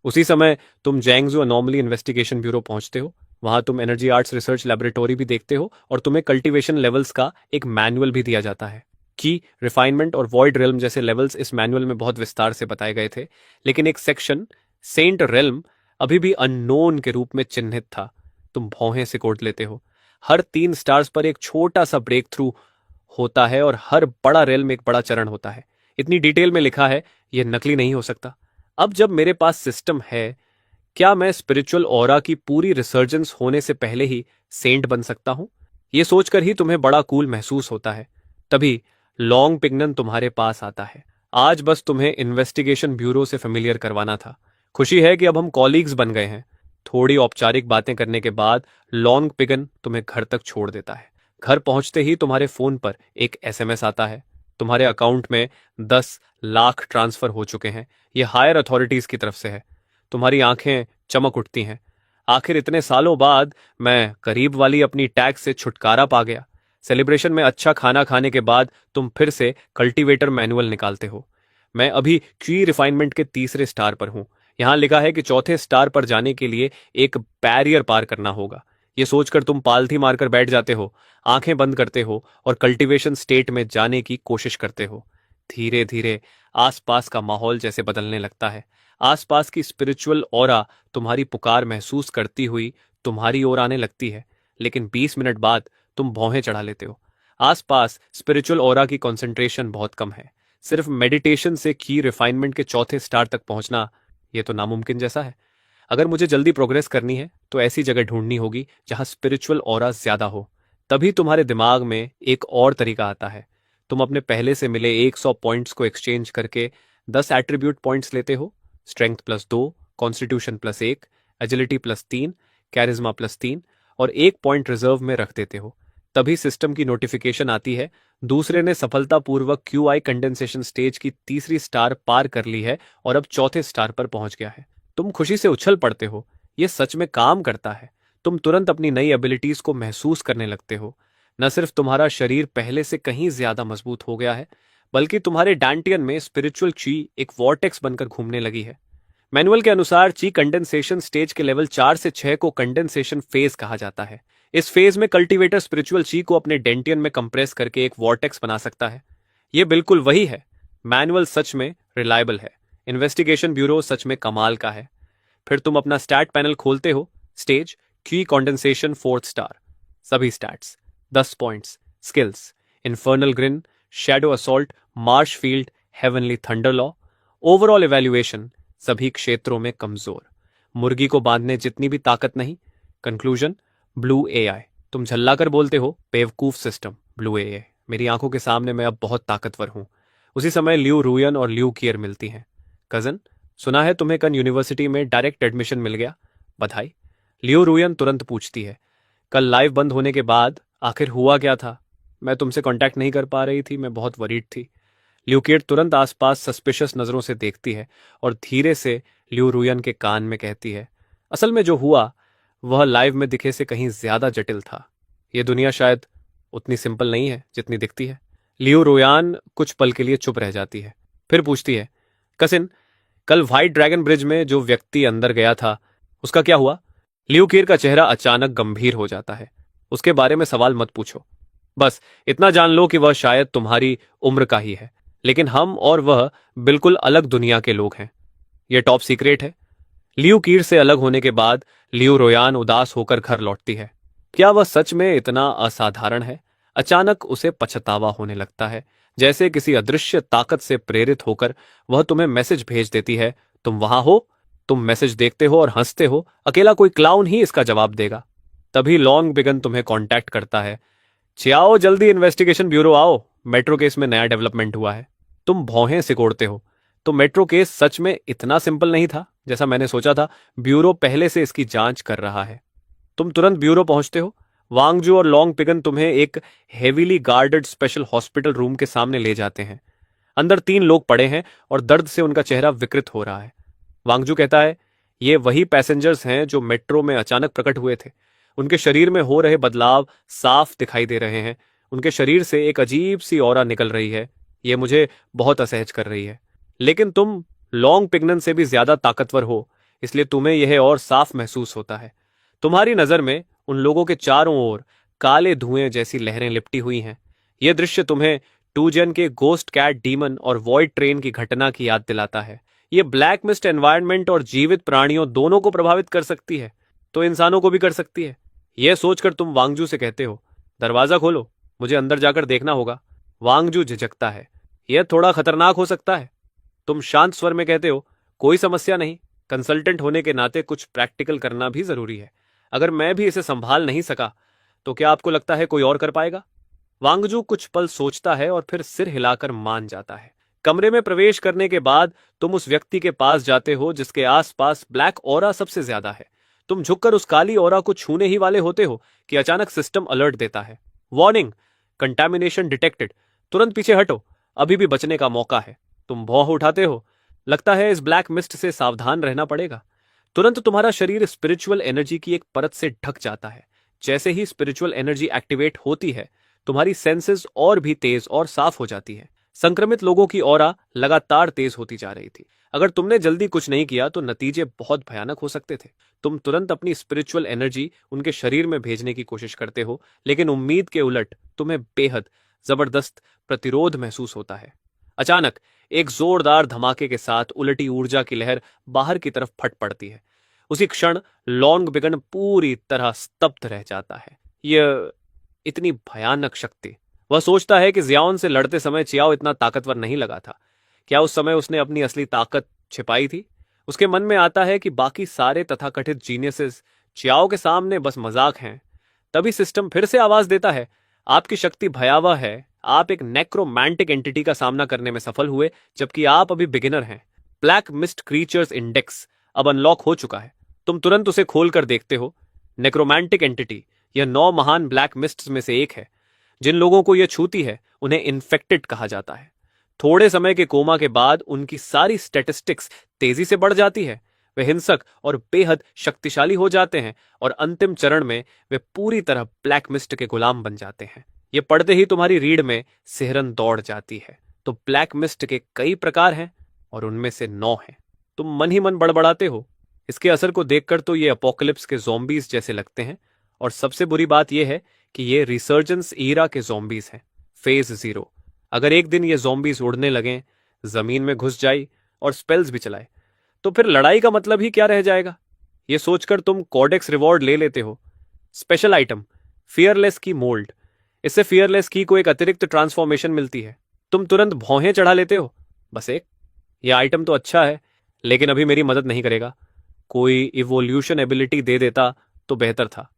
उसी समय तुम जैंगजू अनॉमली इन्वेस्टिगेशन ब्यूरो पहुंचते हो। वहां तुम एनर्जी आर्ट्स रिसर्च लैबोरेटोरी भी देखते हो और तुम्हें कल्टीवेशन लेवल्स का एक मैनुअल भी दिया जाता है। की, रिफाइनमेंट और वॉइड रेल्म जैसे लेवल्स इस मैनुअल में बहुत विस्तार से बताए गए थे, लेकिन एक सेक्शन सेंट रेल्म अभी भी अननोन के रूप में चिन्हित था। तुम भौहें सिकोड़ लेते हो। हर 3 स्टार्स पर एक छोटा सा ब्रेक थ्रू होता है और हर बड़ा रेल में एक बड़ा चरण होता है। इतनी डिटेल में लिखा है, यह नकली नहीं हो सकता। अब जब मेरे पास सिस्टम है, क्या मैं स्पिरिचुअल ऑरा की पूरी रिसर्जेंस होने से पहले ही सेंट बन सकता हूं? यह सोचकर ही तुम्हें बड़ा कूल महसूस होता है। तभी लॉन्ग पिगनन तुम्हारे पास आता है। आज बस तुम्हें इन्वेस्टिगेशन ब्यूरो से फेमिलियर करवाना था। खुशी है कि अब हम कॉलीग्स बन गए हैं। थोड़ी औपचारिक बातें करने के बाद लॉन्ग पिगन तुम्हें घर तक छोड़ देता है। घर पहुंचते ही तुम्हारे फोन पर एक एसएमएस आता है। तुम्हारे अकाउंट में 10 लाख ट्रांसफर हो चुके हैं। यह हायर अथॉरिटीज की तरफ से है। तुम्हारी आंखें चमक उठती हैं। आखिर इतने सालों बाद मैं करीब वाली अपनी टैक्स से छुटकारा पा गया। सेलिब्रेशन में अच्छा खाना खाने के बाद तुम फिर से कल्टीवेटर मैनुअल निकालते हो। मैं अभी क्यू रिफाइनमेंट के 3 स्टार पर हूं। यहां लिखा है कि 4थे स्टार पर जाने के लिए एक बैरियर पार करना होगा। यह सोचकर तुम पालथी मारकर बैठ जाते हो, आंखें बंद करते हो और कल्टीवेशन स्टेट में जाने की कोशिश करते हो। धीरे धीरे आसपास का माहौल जैसे बदलने लगता है। आसपास की स्पिरिचुअल ऑरा तुम्हारी पुकार महसूस करती हुई तुम्हारी ओर आने लगती है। लेकिन 20 मिनट बाद तुम भौहें चढ़ा लेते हो। आसपास स्पिरिचुअल ऑरा की कंसंट्रेशन बहुत कम है। सिर्फ मेडिटेशन से की रिफाइनमेंट के 4थे स्टार तक पहुंचना, यह तो नामुमकिन जैसा है। अगर मुझे जल्दी प्रोग्रेस करनी है तो ऐसी जगह ढूंढनी होगी जहां स्पिरिचुअल ऑरा ज्यादा हो। तभी तुम्हारे दिमाग में एक और तरीका आता है। तुम अपने पहले से मिले 100 पॉइंट्स को एक्सचेंज करके 10 एट्रीब्यूट पॉइंट्स लेते हो। स्ट्रेंथ +2, कॉन्स्टिट्यूशन +1, एजिलिटी +3, कैरिज्मा +3 और 1 पॉइंट रिजर्व में रख देते हो। तभी सिस्टम की नोटिफिकेशन आती है, दूसरे ने सफलतापूर्वक क्यूआई कंडेंसेशन स्टेज की 3री स्टार पार कर ली है और अब 4थे स्टार पर पहुंच गया है। तुम खुशी से उछल पड़ते हो। यह सच में काम करता है। तुम तुरंत अपनी नई एबिलिटीज को महसूस करने लगते हो। न सिर्फ तुम्हारा शरीर पहले से कहीं ज्यादा मजबूत हो गया है, बल्कि तुम्हारे डांटियन में स्पिरिचुअल ची एक वॉर्टेक्स बनकर घूमने लगी है। मैनुअल के अनुसार ची कंडेंसेशन स्टेज के लेवल 4 से 6 को कंडेंसेशन फेज कहा जाता है। इस फेज में कल्टीवेटर स्पिरिचुअल ची को अपने डेंटियन में कंप्रेस करके एक वॉर्टेक्स बना सकता है। यह बिल्कुल वही है। मैनुअल सच में रिलायबल है। इन्वेस्टिगेशन ब्यूरो सच में कमाल का है। फिर तुम अपना स्टैट पैनल खोलते हो। Stage qi condensation 4th star. सभी stats 10 points. Skills infernal grin, shadow assault, marsh field, heavenly thunder law. Overall evaluation सभी क्षेत्रों में कमजोर। मुर्गी को बांधने जितनी भी ताकत नहीं। Conclusion blue AI. तुम झल्लाकर बोलते हो, बेवकूफ सिस्टम ब्लू एआई। मेरी आंखों के सामने मैं अब बहुत ताकतवर हूं। उसी समय ल्यू रूयन और ल्यू कियर मिलती हैं। कजन, सुना है तुम्हें कल यूनिवर्सिटी में डायरेक्ट एडमिशन मिल गया, बधाई। लियो रूयन तुरंत पूछती है, कल लाइव बंद होने के बाद आखिर हुआ क्या था? मैं तुमसे कांटेक्ट नहीं कर पा रही थी, मैं बहुत वरीड थी। ल्यूकेट तुरंत आसपास सस्पिशियस नजरों से देखती है और धीरे से ल्यू रूयन के कान में कहती है, असल में जो हुआ वह लाइव में दिखे से कहीं ज्यादा जटिल था। यह दुनिया शायद उतनी सिंपल नहीं है जितनी दिखती है। लियो रोयान कुछ पल के लिए चुप रह जाती है, फिर पूछती है, कसिन, कल व्हाइट ड्रैगन ब्रिज में जो व्यक्ति अंदर गया था उसका क्या हुआ? ल्यूकीर का चेहरा अचानक गंभीर हो जाता है। उसके बारे में सवाल मत पूछो, बस इतना जान लो कि वह शायद तुम्हारी उम्र का ही है, लेकिन हम और वह बिल्कुल अलग दुनिया के लोग हैं। यह टॉप सीक्रेट है। लियू कीर से अलग होने के बाद लियू रोयान उदास होकर घर लौटती है। क्या वह सच में इतना असाधारण है? अचानक उसे पछतावा होने लगता है, जैसे किसी अदृश्य ताकत से प्रेरित होकर वह तुम्हें मैसेज भेज देती है, तुम वहां हो। तुम मैसेज देखते हो और हंसते हो, अकेला कोई क्लाउन ही इसका जवाब देगा। तभी लॉन्ग बिगन तुम्हें कांटेक्ट करता है, चियाओ जल्दी इन्वेस्टिगेशन ब्यूरो आओ, मेट्रो केस में नया डेवलपमेंट हुआ है। तुम भौहें सिकोड़ते हो। तो मेट्रो केस सच में इतना सिंपल नहीं था जैसा मैंने सोचा था। ब्यूरो पहले से इसकी जांच कर रहा है। तुम तुरंत ब्यूरो पहुंचते हो। वांगजू और लॉन्ग पिगन तुम्हें एक heavily guarded special hospital room के सामने ले जाते हैं। अंदर 3 लोग पड़े हैं और दर्द से उनका चेहरा विकृत हो रहा है। वांगजू कहता है, ये वही पैसेंजर्स हैं जो मेट्रो में अचानक प्रकट हुए थे। उनके शरीर में हो रहे बदलाव साफ दिखाई दे रहे हैं। उनके शरीर से एक अजीब सी ऑरा निकल रही है। यह मुझे बहुत असहज कर रही है। लेकिन तुम लॉन्ग पिगनन से भी ज्यादा ताकतवर हो, इसलिए तुम्हें यह और साफ महसूस होता है। तुम्हारी नजर में उन लोगों के चारों ओर काले धुएं जैसी लहरें लिपटी हुई हैं। यह दृश्य तुम्हें टूजन के गोस्ट कैट डीमन और वॉइड ट्रेन की घटना की याद दिलाता है। यह ब्लैक मिस्ट एनवायरनमेंट और जीवित प्राणियों दोनों को प्रभावित कर सकती है, तो इंसानों को भी कर सकती है। यह सोचकर तुम वांगजू से कहते हो, दरवाजा खोलो, मुझे अंदर जाकर देखना होगा। वांगजू झिझकता है। यह थोड़ा खतरनाक हो सकता है। तुम शांत स्वर में कहते हो, कोई समस्या नहीं। कंसल्टेंट होने के नाते कुछ प्रैक्टिकल करना भी जरूरी है। अगर मैं भी इसे संभाल नहीं सका तो क्या आपको लगता है कोई और कर पाएगा? वांगजू कुछ पल सोचता है और फिर सिर हिलाकर मान जाता है। कमरे में प्रवेश करने के बाद तुम उस व्यक्ति के पास जाते हो जिसके आसपास ब्लैक ऑरा सबसे ज्यादा है। तुम झुककर उस काली ऑरा को छूने ही वाले होते हो कि अचानक सिस्टम अलर्ट देता है। Warning, contamination detected. तुरंत पीछे हटो, अभी भी बचने का मौका है। तुम भौं उठाते हो। लगता है इस ब्लैक मिस्ट से सावधान रहना पड़ेगा। तुरंत तुम्हारा शरीर स्पिरिचुअल एनर्जी की एक परत से ढक जाता है। जैसे ही स्पिरिचुअल एनर्जी एक्टिवेट होती है, तुम्हारी सेंसेस और भी तेज और साफ हो जाती है। संक्रमित लोगों की ऑरा लगातार तेज होती जा रही थी। अगर तुमने जल्दी कुछ नहीं किया तो नतीजे बहुत भयानक हो सकते थे। तुम तुरंत अपनी स्पिरिचुअल एनर्जी उनके शरीर में भेजने की कोशिश करते हो, लेकिन उम्मीद के उलट तुम्हें बेहद जबरदस्त प्रतिरोध महसूस होता है। अचानक एक जोरदार धमाके के साथ उलटी ऊर्जा की लहर बाहर की तरफ फट पड़ती है। उसी क्षण लॉन्ग बिगन पूरी तरह स्तब्ध रह जाता है। यह इतनी भयानक शक्ति। वह सोचता है कि जियाओन से लड़ते समय चियाओ इतना ताकतवर नहीं लगा था। क्या उस समय उसने अपनी असली ताकत छिपाई थी? उसके मन में आता है कि बाकी सारे तथाकथित जीनियसेस चियाओ के सामने बस मजाक हैं। तभी सिस्टम फिर से आवाज देता है, आपकी शक्ति भयावह है। आप एक नेक्रोमैंटिक एंटिटी का सामना करने में सफल हुए, जबकि आप अभी बिगिनर हैं। ब्लैक मिस्ट क्रीचर्स इंडेक्स अब अनलॉक हो चुका है। तुम तुरंत उसे खोलकर देखते हो। नेक्रोमैंटिक एंटिटी, यह 9 महान ब्लैक मिस्ट्स में से एक है। जिन लोगों को यह छूती है उन्हें इन्फेक्टेड कहा जाता है। थोड़े समय के कोमा के बाद उनकी सारी स्टैटिस्टिक्स तेजी से बढ़ जाती है। वे हिंसक और बेहद शक्तिशाली हो जाते हैं और अंतिम चरण में वे पूरी तरह ब्लैक मिस्ट के गुलाम बन जाते हैं। ये पढ़ते ही तुम्हारी रीढ़ में सिहरन दौड़ जाती है। तो ब्लैक मिस्ट के कई प्रकार हैं और उनमें से 9 हैं। तुम मन ही मन बड़बड़ाते हो। इसके असर को देखकर तो ये अपोकलिप्स के ज़ॉम्बीज जैसे लगते हैं। और सबसे बुरी बात यह है कि ये रिसर्जेंस ईरा के ज़ॉम्बीज हैं, फेज 0। अगर एक दिन ये ज़ॉम्बीज उड़ने लगें, जमीन में घुस जाए और स्पेल्स भी चलाए, तो फिर लड़ाई का मतलब ही क्या रह जाएगा? ये सोचकर तुम कॉडेक्स रिवॉर्ड ले लेते हो। स्पेशल आइटम, फियरलेस की मोल्ड। इससे फियरलेस की को एक अतिरिक्त ट्रांसफॉर्मेशन मिलती है। तुम तुरंत भौहें चढ़ा लेते हो। बस एक, यह आइटम तो अच्छा है, लेकिन अभी मेरी मदद नहीं करेगा। कोई इवोल्यूशन एबिलिटी दे देता तो बेहतर था।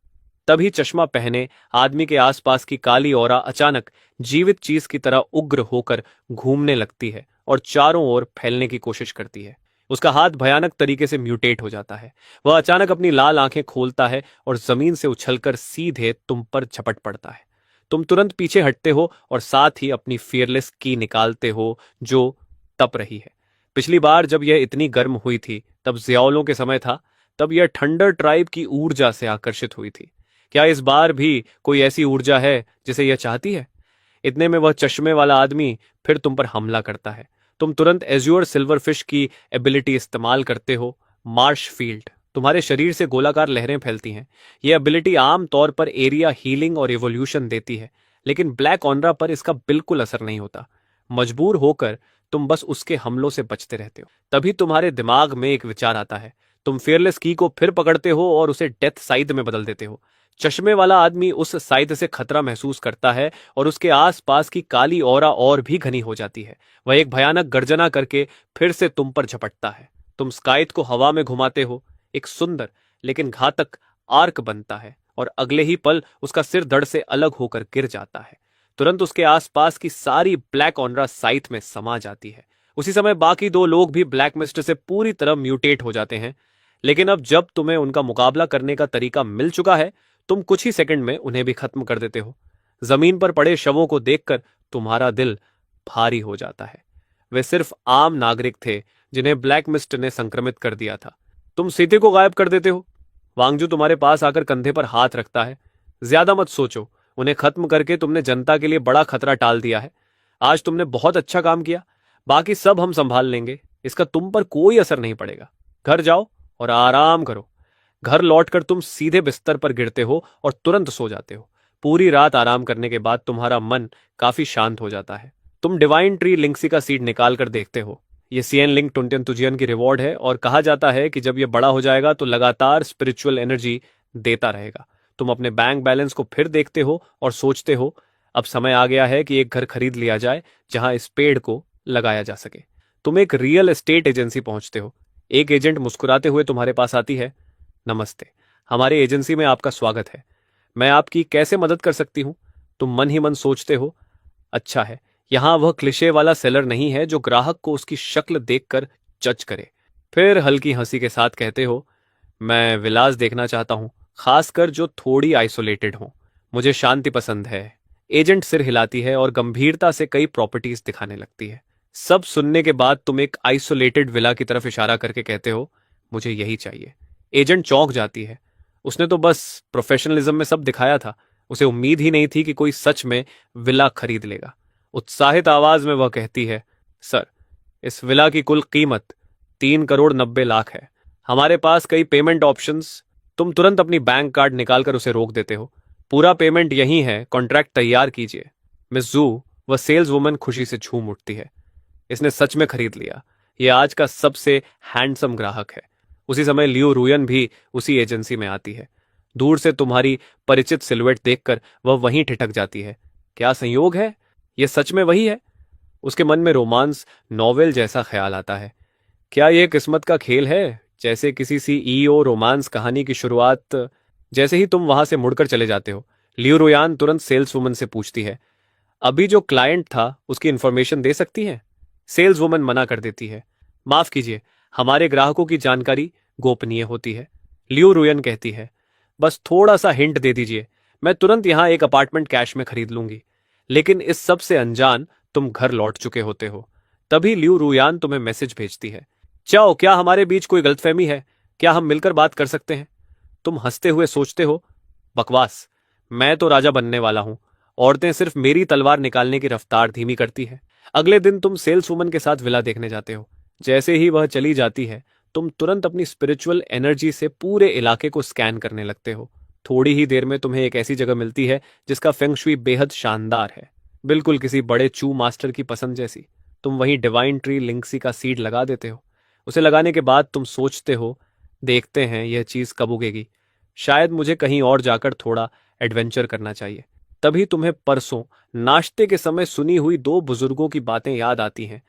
तभी चश्मा पहने आदमी के आसपास की काली ऑरा अचानक जीवित चीज की तरह उग्र होकर घूमने लगती है और चारों ओर फैलने की कोशिश करती है। उसका हाथ भयानक तरीके से म्यूटेट हो जाता है। वह अचानक अपनी लाल आंखें खोलता है और जमीन से उछलकर सीधे तुम पर झपट पड़ता है। तुम तुरंत पीछे हटते हो और साथ ही अपनी फियरलेस की निकालते हो जो तप रही है। पिछली बार जब यह इतनी गर्म हुई थी तब जियाओलों के समय था। तब यह ठंडर ट्राइब की ऊर्जा से आकर्षित हुई थी। क्या इस बार भी कोई ऐसी ऊर्जा है जिसे यह चाहती है? इतने में वह चश्मे वाला आदमी फिर तुम पर हमला करता है। तुम तुरंत एज्योर सिल्वरफिश की एबिलिटी इस्तेमाल करते हो, मार्श फील्ड। तुम्हारे शरीर से गोलाकार लहरें फैलती हैं। यह एबिलिटी आम तौर पर एरिया हीलिंग और इवोल्यूशन देती है, लेकिन ब्लैक ऑनरा पर इसका बिल्कुल असर नहीं होता। मजबूर होकर तुम बस उसके हमलों से बचते रहते हो। तभी तुम्हारे दिमाग में एक विचार आता है। तुम फेयरलेस की को फिर पकड़ते हो और उसे डेथ साइद में बदल देते हो। चश्मे वाला आदमी उस साइद से खतरा महसूस करता है और उसके आसपास की काली ऑरा और भी घनी हो जाती है। वह एक भयानक गर्जना करके फिर से तुम पर झपटता है। तुम स्काइथ को हवा में घुमाते हो। एक सुंदर लेकिन घातक आर्क बनता है और अगले ही पल उसका सिर धड़ से अलग होकर गिर जाता है। तुरंत उसके आसपास की सारी ब्लैक ऑनरा साइथ में समा जाती है। उसी समय बाकी 2 लोग भी ब्लैक मिस्ट से पूरी तरह म्यूटेट हो जाते हैं। लेकिन अब जब तुम्हें उनका मुकाबला करने का तरीका मिल चुका है, तुम कुछ ही सेकंड में उन्हें भी खत्म कर देते हो। जमीन पर पड़े शवों को देखकर तुम्हारा दिल भारी हो जाता है। वे सिर्फ आम नागरिक थे जिन्हें ब्लैक मिस्ट ने संक्रमित कर दिया था। तुम सीते को गायब कर देते हो। वांगजू तुम्हारे पास आकर कंधे पर हाथ रखता है। ज्यादा मत सोचो, उन्हें खत्म करके तुमने जनता के लिए बड़ा खतरा टाल दिया है। आज तुमने बहुत अच्छा काम किया। बाकी सब हम संभाल लेंगे। इसका तुम पर कोई असर नहीं पड़ेगा। घर जाओ और आराम करो। घर लौटकर तुम सीधे बिस्तर पर गिरते हो और तुरंत सो जाते हो। पूरी रात आराम करने के बाद तुम्हारा मन काफी शांत हो जाता है। तुम डिवाइन ट्री लिंक्सी का सीड निकाल कर देखते हो। ये सीएन लिंक टुंटियन तुजियन की रिवॉर्ड है और कहा जाता है कि जब ये बड़ा हो जाएगा तो लगातार स्पिरिचुअल एनर्जी देता रहेगा। तुम अपने बैंक बैलेंस को फिर देखते हो और सोचते हो, अब समय आ गया है कि एक घर खरीद लिया जाए जहां इस पेड़ को लगाया जा सके। तुम एक रियल एस्टेट एजेंसी पहुंचते हो। एक एजेंट मुस्कुराते हुए तुम्हारे पास आती है। नमस्ते, हमारे एजेंसी में आपका स्वागत है। मैं आपकी कैसे मदद कर सकती हूँ? तुम मन ही मन सोचते हो, अच्छा है, यहां वह क्लिशे वाला सेलर नहीं है जो ग्राहक को उसकी शक्ल देखकर जज करे। फिर हल्की हंसी के साथ कहते हो, मैं विलास देखना चाहता हूं, खासकर जो थोड़ी आइसोलेटेड हो। मुझे शांति पसंद है। एजेंट सिर हिलाती है और गंभीरता से कई प्रॉपर्टीज दिखाने लगती है। सब सुनने के बाद तुम एक आइसोलेटेड विला की तरफ इशारा करके कहते हो, मुझे यही चाहिए। एजेंट चौंक जाती है। उसने तो बस प्रोफेशनलिज्म में सब दिखाया था। उसे उम्मीद ही नहीं थी कि कोई सच में विला खरीद लेगा। उत्साहित आवाज में वह कहती है, सर, इस विला की कुल कीमत 3,90,00,000 है। हमारे पास कई पेमेंट ऑप्शंस। तुम तुरंत अपनी बैंक कार्ड निकालकर उसे रोक देते हो। पूरा पेमेंट यही है, कॉन्ट्रैक्ट तैयार कीजिए। मिस जू, वह सेल्स वुमन खुशी से झूम उठती है। इसने सच में खरीद लिया। यह आज का सबसे हैंडसम ग्राहक है। उसी समय लियो रुयन भी उसी एजेंसी में आती है। दूर से तुम्हारी परिचित सिलुएट देखकर वह वहीं ठिठक जाती है। क्या संयोग है, यह सच में वही है? उसके मन में रोमांस नॉवेल जैसा ख्याल आता है। क्या यह किस्मत का खेल है, जैसे किसी सीईओ रोमांस कहानी की शुरुआत। जैसे ही तुम वहां से मुड़कर चले जाते हो, लियो रुयान तुरंत सेल्स वुमन से पूछती है, अभी जो क्लाइंट था उसकी इंफॉर्मेशन दे सकती है? सेल्स वुमन मना कर देती है। माफ कीजिए, हमारे ग्राहकों की जानकारी गोपनीय होती है। लियो रुयन कहती है, बस थोड़ा सा हिंट दे दीजिए, मैं तुरंत यहां एक अपार्टमेंट कैश में खरीद लूंगी। लेकिन इस सब से अनजान तुम घर लौट चुके होते हो। तभी लियो रुयान तुम्हें मैसेज भेजती है, चाओ, क्या हमारे बीच कोई गलतफहमी है? क्या हम मिलकर बात कर सकते हैं? तुम हंसते हुए सोचते हो, बकवास, मैं तो राजा बनने वाला हूं। औरतें सिर्फ मेरी तलवार निकालने की रफ्तार धीमी करती है। अगले दिन तुम सेल्स वुमन के साथ विला देखने जाते हो। जैसे ही वह चली जाती है, तुम तुरंत अपनी स्पिरिचुअल एनर्जी से पूरे इलाके को स्कैन करने लगते हो। थोड़ी ही देर में तुम्हें एक ऐसी जगह मिलती है जिसका फेंग शुई बेहद शानदार है, बिल्कुल किसी बड़े चू मास्टर की पसंद जैसी। तुम वहीं डिवाइन ट्री लिंक्सी का सीड लगा देते हो। उसे लगाने के बाद तुम सोचते हो, देखते हैं यह चीज कब उगेगी। शायद मुझे कहीं और जाकर थोड़ा एडवेंचर करना चाहिए। तभी तुम्हें परसों नाश्ते के समय सुनी हुई दो बुजुर्गों की बातें याद आती हैं।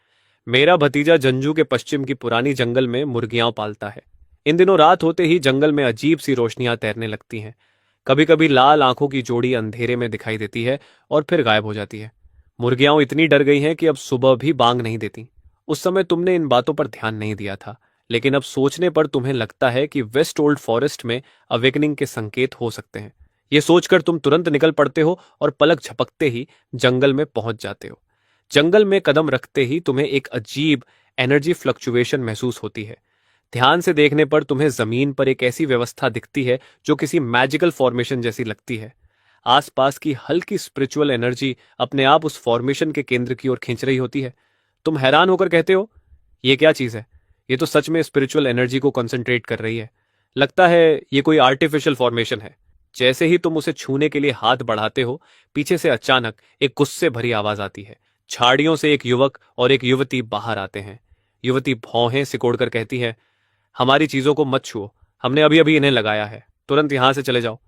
मेरा भतीजा जंजू के पश्चिम की पुरानी जंगल में मुर्गियां पालता है। इन दिनों रात होते ही जंगल में अजीब सी रोशनियां तैरने लगती हैं। कभी कभी लाल आंखों की जोड़ी अंधेरे में दिखाई देती है और फिर गायब हो जाती है। मुर्गियां इतनी डर गई हैं कि अब सुबह भी बांग नहीं देती। उस समय तुमने इन बातों पर ध्यान नहीं दिया था, लेकिन अब सोचने पर तुम्हें लगता है कि वेस्ट ओल्ड फॉरेस्ट में अवेकनिंग के संकेत हो सकते हैं। ये सोचकर तुम तुरंत निकल पड़ते हो और पलक झपकते ही जंगल में पहुंच जाते हो। जंगल में कदम रखते ही तुम्हें एक अजीब एनर्जी फ्लक्चुएशन महसूस होती है। ध्यान से देखने पर तुम्हें जमीन पर एक ऐसी व्यवस्था दिखती है जो किसी मैजिकल फॉर्मेशन जैसी लगती है। आसपास की हल्की स्पिरिचुअल एनर्जी अपने आप उस फॉर्मेशन के केंद्र की ओर खींच रही होती है। तुम हैरान होकर कहते हो, ये क्या चीज है? ये तो सच में स्पिरिचुअल एनर्जी को कंसंट्रेट कर रही है। लगता है ये कोई आर्टिफिशियल फॉर्मेशन है। जैसे ही तुम उसे छूने के लिए हाथ बढ़ाते हो, पीछे से अचानक एक गुस्से भरी आवाज आती है। झाड़ियों से एक युवक और एक युवती बाहर आते हैं। युवती भौहें सिकोड़कर कहती है, हमारी चीजों को मत छुओ, हमने अभी अभी इन्हें लगाया है, तुरंत यहां से चले जाओ।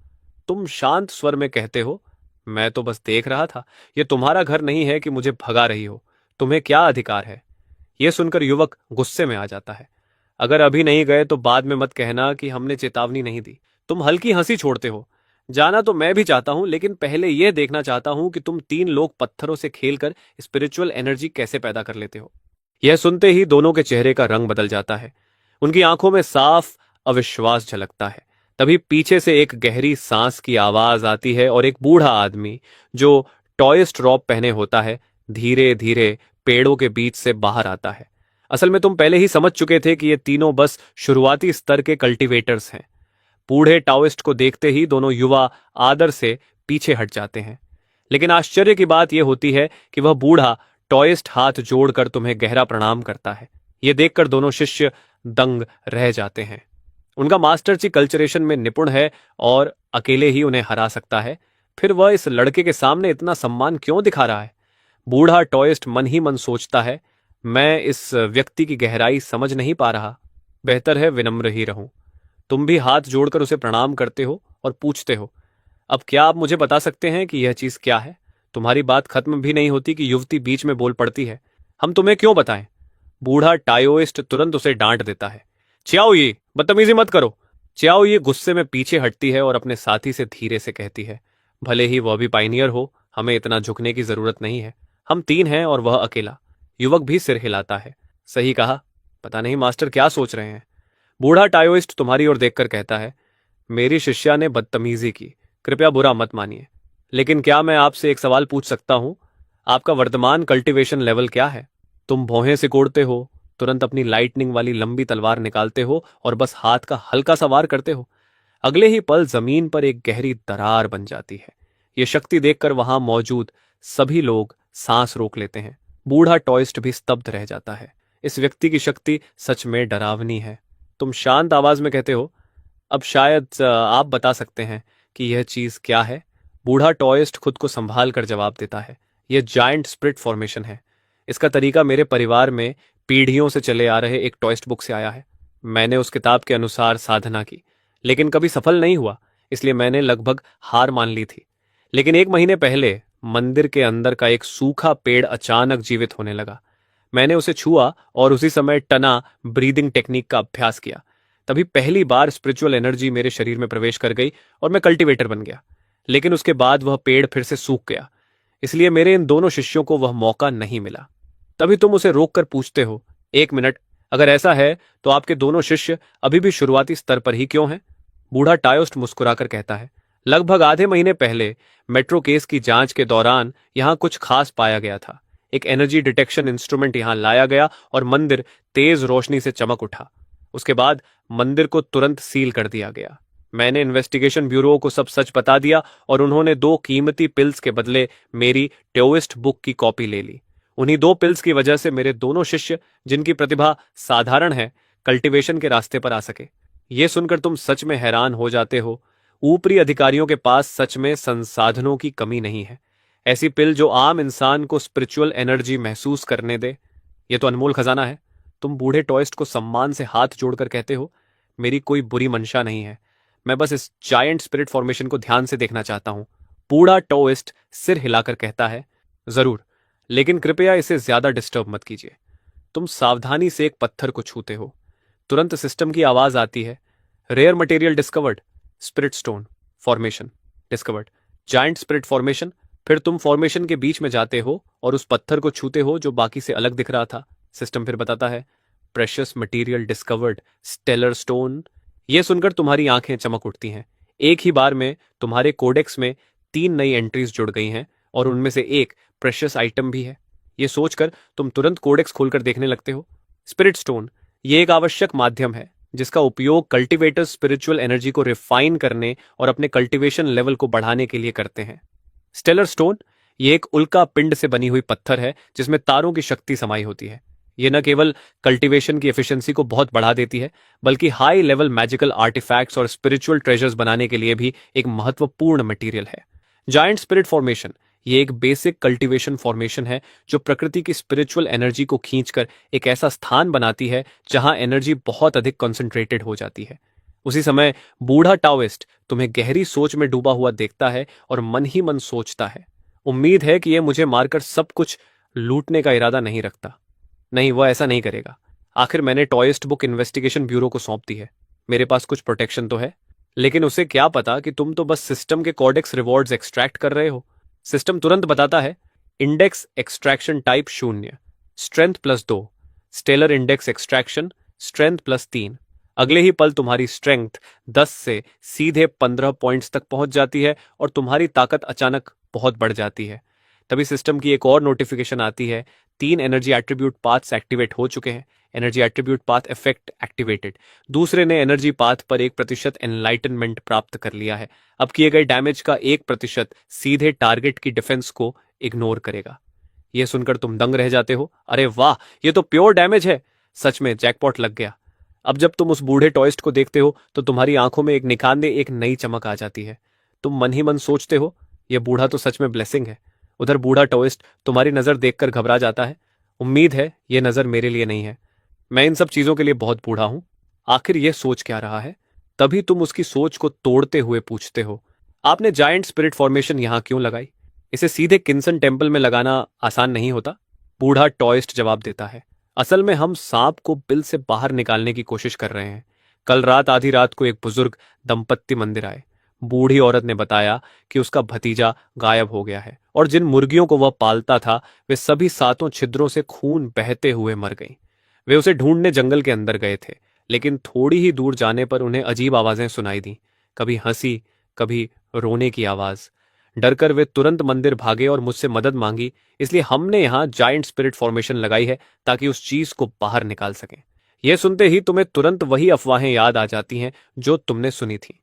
तुम शांत स्वर में कहते हो, मैं तो बस देख रहा था, यह तुम्हारा घर नहीं है कि मुझे भगा रही हो। तुम्हें क्या अधिकार है? यह सुनकर युवक गुस्से में आ जाता है। अगर अभी नहीं गए तो बाद में मत कहना कि हमने चेतावनी नहीं दी। तुम हल्की हंसी छोड़ते हो, जाना तो मैं भी चाहता हूं, लेकिन पहले यह देखना चाहता हूं कि तुम तीन लोग पत्थरों से खेलकर स्पिरिचुअल एनर्जी कैसे पैदा कर लेते हो। यह सुनते ही दोनों के चेहरे का रंग बदल जाता है। उनकी आंखों में साफ अविश्वास झलकता है। तभी पीछे से एक गहरी सांस की आवाज आती है और एक बूढ़ा आदमी जो टॉयस्ट रॉब पहने होता है, धीरे धीरे पेड़ों के बीच से बाहर आता है। असल में तुम पहले ही समझ चुके थे कि ये तीनों बस शुरुआती स्तर के कल्टीवेटर्स हैं। बूढ़े टाओइस्ट को देखते ही दोनों युवा आदर से पीछे हट जाते हैं। लेकिन आश्चर्य की बात यह होती है कि वह बूढ़ा टॉइस्ट हाथ जोड़कर तुम्हें गहरा प्रणाम करता है। यह देखकर दोनों शिष्य दंग रह जाते हैं। उनका मास्टर जी कल्चरेशन में निपुण है और अकेले ही उन्हें हरा सकता है। फिर वह इस लड़के के सामने इतना सम्मान क्यों दिखा रहा है? बूढ़ा टॉइस्ट मन ही मन सोचता है, मैं इस व्यक्ति की गहराई समझ नहीं पा रहा, बेहतर है विनम्र ही रहूं। तुम भी हाथ जोड़कर उसे प्रणाम करते हो और पूछते हो, अब क्या आप मुझे बता सकते हैं कि यह चीज क्या है? तुम्हारी बात खत्म भी नहीं होती कि युवती बीच में बोल पड़ती है, हम तुम्हें क्यों बताएं। बूढ़ा टाओइस्ट तुरंत उसे डांट देता है, चियाओ ये बदतमीजी मत करो। चियाओ ये गुस्से में पीछे हटती है और अपने साथी से धीरे से कहती है, भले ही वह भी पाइनियर हो, हमें इतना झुकने की जरूरत नहीं है। हम 3 हैं और वह अकेला। युवक भी सिर हिलाता है, सही कहा। पता नहीं मास्टर क्या सोच रहे हैं। बूढ़ा टाओइस्ट तुम्हारी ओर देखकर कहता है, मेरी शिष्या ने बदतमीजी की, कृपया बुरा मत मानिए। लेकिन क्या मैं आपसे एक सवाल पूछ सकता हूं? आपका वर्तमान कल्टीवेशन लेवल क्या है? तुम भौहें सिकोड़ते हो, तुरंत अपनी लाइटनिंग वाली लंबी तलवार निकालते हो और बस हाथ का हल्का सा वार करते हो। अगले ही पल जमीन पर एक गहरी दरार बन जाती है। यह शक्ति देखकर वहां मौजूद सभी लोग सांस रोक लेते हैं। बूढ़ा टॉइस्ट भी स्तब्ध रह जाता है। इस व्यक्ति की शक्ति सच में डरावनी है। तुम शांत आवाज में कहते हो, अब शायद आप बता सकते हैं कि यह चीज क्या है। बूढ़ा टॉइस्ट खुद को संभाल कर जवाब देता है, यह जायंट स्प्रिट फॉर्मेशन है। इसका तरीका मेरे परिवार में पीढ़ियों से चले आ रहे एक टॉइस्ट बुक से आया है। मैंने उस किताब के अनुसार साधना की, लेकिन कभी सफल नहीं हुआ, इसलिए मैंने लगभग हार मान ली थी। लेकिन 1 महीने पहले मंदिर के अंदर का एक सूखा पेड़ अचानक जीवित होने लगा। मैंने उसे छुआ और उसी समय टना ब्रीदिंग टेक्निक का अभ्यास किया। तभी पहली बार स्पिरिचुअल एनर्जी मेरे शरीर में प्रवेश कर गई और मैं कल्टीवेटर बन गया। लेकिन उसके बाद वह पेड़ फिर से सूख गया, इसलिए मेरे इन दोनों शिष्यों को वह मौका नहीं मिला। तभी तुम उसे रोककर पूछते हो, 1 मिनट, अगर ऐसा है तो आपके दोनों शिष्य अभी भी शुरुआती स्तर पर ही क्यों हैं? बूढ़ा टायोस्ट मुस्कुराकर कहता है, लगभग आधे महीने पहले मेट्रो केस की जांच के दौरान यहां कुछ खास पाया गया था। एक एनर्जी डिटेक्शन इंस्ट्रूमेंट यहां लाया गया और मंदिर तेज रोशनी से चमक उठा। उसके बाद मंदिर को तुरंत सील कर दिया गया। मैंने इन्वेस्टिगेशन ब्यूरो को सब सच बता दिया और उन्होंने 2 कीमती पिल्स के बदले मेरी टोइस्ट बुक की कॉपी ले ली। उन्हीं 2 पिल्स की वजह से मेरे दोनों शिष्य, जिनकी प्रतिभा साधारण है, कल्टीवेशन के रास्ते पर आ सके। यह सुनकर तुम सच में हैरान हो जाते हो। ऊपरी अधिकारियों के पास सच में संसाधनों की कमी नहीं है। ऐसी पिल जो आम इंसान को स्पिरिचुअल एनर्जी महसूस करने दे, यह तो अनमोल खजाना है। तुम बूढ़े टॉइस्ट को सम्मान से हाथ जोड़कर कहते हो, मेरी कोई बुरी मंशा नहीं है, मैं बस इस जायंट स्पिरिट फॉर्मेशन को ध्यान से देखना चाहता हूं। बूढ़ा टॉइस्ट सिर हिलाकर कहता है, जरूर, लेकिन कृपया इसे ज्यादा डिस्टर्ब मत कीजिए। तुम सावधानी से एक पत्थर को छूते हो। तुरंत सिस्टम की आवाज आती है, rare material discovered, spirit stone formation discovered, giant spirit formation. फिर तुम फॉर्मेशन के बीच में जाते हो और उस पत्थर को छूते हो जो बाकी से अलग दिख रहा था। सिस्टम फिर बताता है, precious material discovered, stellar stone. यह सुनकर तुम्हारी आंखें चमक उठती हैं। एक ही बार में तुम्हारे कोडेक्स में 3 नई एंट्रीज जुड़ गई हैं और उनमें से एक प्रेशियस आइटम भी है। यह सोचकर तुम तुरंत कोडेक्स खोलकर देखने लगते हो। स्पिरिट स्टोन ये एक आवश्यक माध्यम है जिसका उपयोग कल्टीवेटर्स स्पिरिचुअल एनर्जी को रिफाइन करने और अपने कल्टीवेशन लेवल को बढ़ाने के लिए करते हैं। स्टेलर स्टोन ये एक उल्का पिंड से बनी हुई पत्थर है जिसमें तारों की शक्ति समाई होती है। यह न केवल कल्टीवेशन की एफिशिएंसी को बहुत बढ़ा देती है, बल्कि हाई लेवल मैजिकल आर्टिफैक्ट्स और स्पिरिचुअल ट्रेजर्स बनाने के लिए भी एक महत्वपूर्ण मटेरियल है। जायंट स्पिरिट फॉर्मेशन ये एक बेसिक कल्टीवेशन फॉर्मेशन है जो प्रकृति की स्पिरिचुअल एनर्जी को खींचकर एक ऐसा स्थान बनाती है जहां एनर्जी बहुत अधिक कंसंट्रेटेड हो जाती है। उसी समय बूढ़ा टाओइस्ट तुम्हें गहरी सोच में डूबा हुआ देखता है और मन ही मन सोचता है, उम्मीद है कि यह मुझे मारकर सब कुछ लूटने का इरादा नहीं रखता। नहीं, वह ऐसा नहीं करेगा। आखिर मैंने टॉइस्ट बुक इन्वेस्टिगेशन ब्यूरो को सौंप दी है, मेरे पास कुछ प्रोटेक्शन तो है। लेकिन उसे क्या पता कि तुम तो बस सिस्टम के कॉडेक्स रिवॉर्ड्स एक्सट्रैक्ट कर रहे हो। सिस्टम तुरंत बताता है, index extraction type 0, strength +2, stellar index extraction, strength +3। अगले ही पल तुम्हारी स्ट्रेंथ 10 से सीधे 15 पॉइंट्स तक पहुंच जाती है और तुम्हारी ताकत अचानक बहुत बढ़ जाती है। तभी सिस्टम की एक और नोटिफिकेशन आती है, 3 एनर्जी एट्रीब्यूट पाथ्स एक्टिवेट हो चुके हैं। Energy attribute path effect activated. दूसरे ने एनर्जी पाथ पर 1% एनलाइटनमेंट प्राप्त कर लिया है। अब किए गए डैमेज का 1% सीधे टारगेट की डिफेंस को इग्नोर करेगा। यह सुनकर तुम दंग रह जाते हो, अरे वाह, यह तो प्योर डैमेज है। सच में जैकपॉट लग गया। अब जब तुम उस बूढ़े टॉइस्ट को देखते हो तो तुम्हारी आंखों में एक निखांदे एक नई चमक आ जाती है। तुम मन ही मन सोचते हो, यह बूढ़ा तो सच में ब्लेसिंग है। उधर बूढ़ा टॉइस्ट तुम्हारी नजर देखकर घबरा जाता है। उम्मीद है यह नजर मेरे लिए नहीं है, मैं इन सब चीजों के लिए बहुत बूढ़ा हूं। आखिर यह सोच क्या रहा है? तभी तुम उसकी सोच को तोड़ते हुए पूछते हो, आपने जायंट स्पिरिट फॉर्मेशन यहां क्यों लगाई? इसे सीधे किन्सन टेम्पल में लगाना आसान नहीं होता, बूढ़ा टॉइस्ट जवाब देता है। असल में हम सांप को बिल से बाहर निकालने की कोशिश कर रहे हैं। कल रात आधी रात को एक बुजुर्ग दंपत्ति मंदिर आए। बूढ़ी औरत ने बताया कि उसका भतीजा गायब हो गया है और जिन मुर्गियों को वह पालता था वे सभी सातों छिद्रों से खून बहते हुए मर गईं। वे उसे ढूंढने जंगल के अंदर गए थे, लेकिन थोड़ी ही दूर जाने पर उन्हें अजीब आवाजें सुनाई दी, कभी हंसी, कभी रोने की आवाज। डरकर वे तुरंत मंदिर भागे और मुझसे मदद मांगी। इसलिए हमने यहाँ जायंट स्पिरिट फॉर्मेशन लगाई है ताकि उस चीज को बाहर निकाल सकें। यह सुनते ही तुम्हें तुरंत वही अफवाहें याद आ जाती हैं जो तुमने सुनी थी।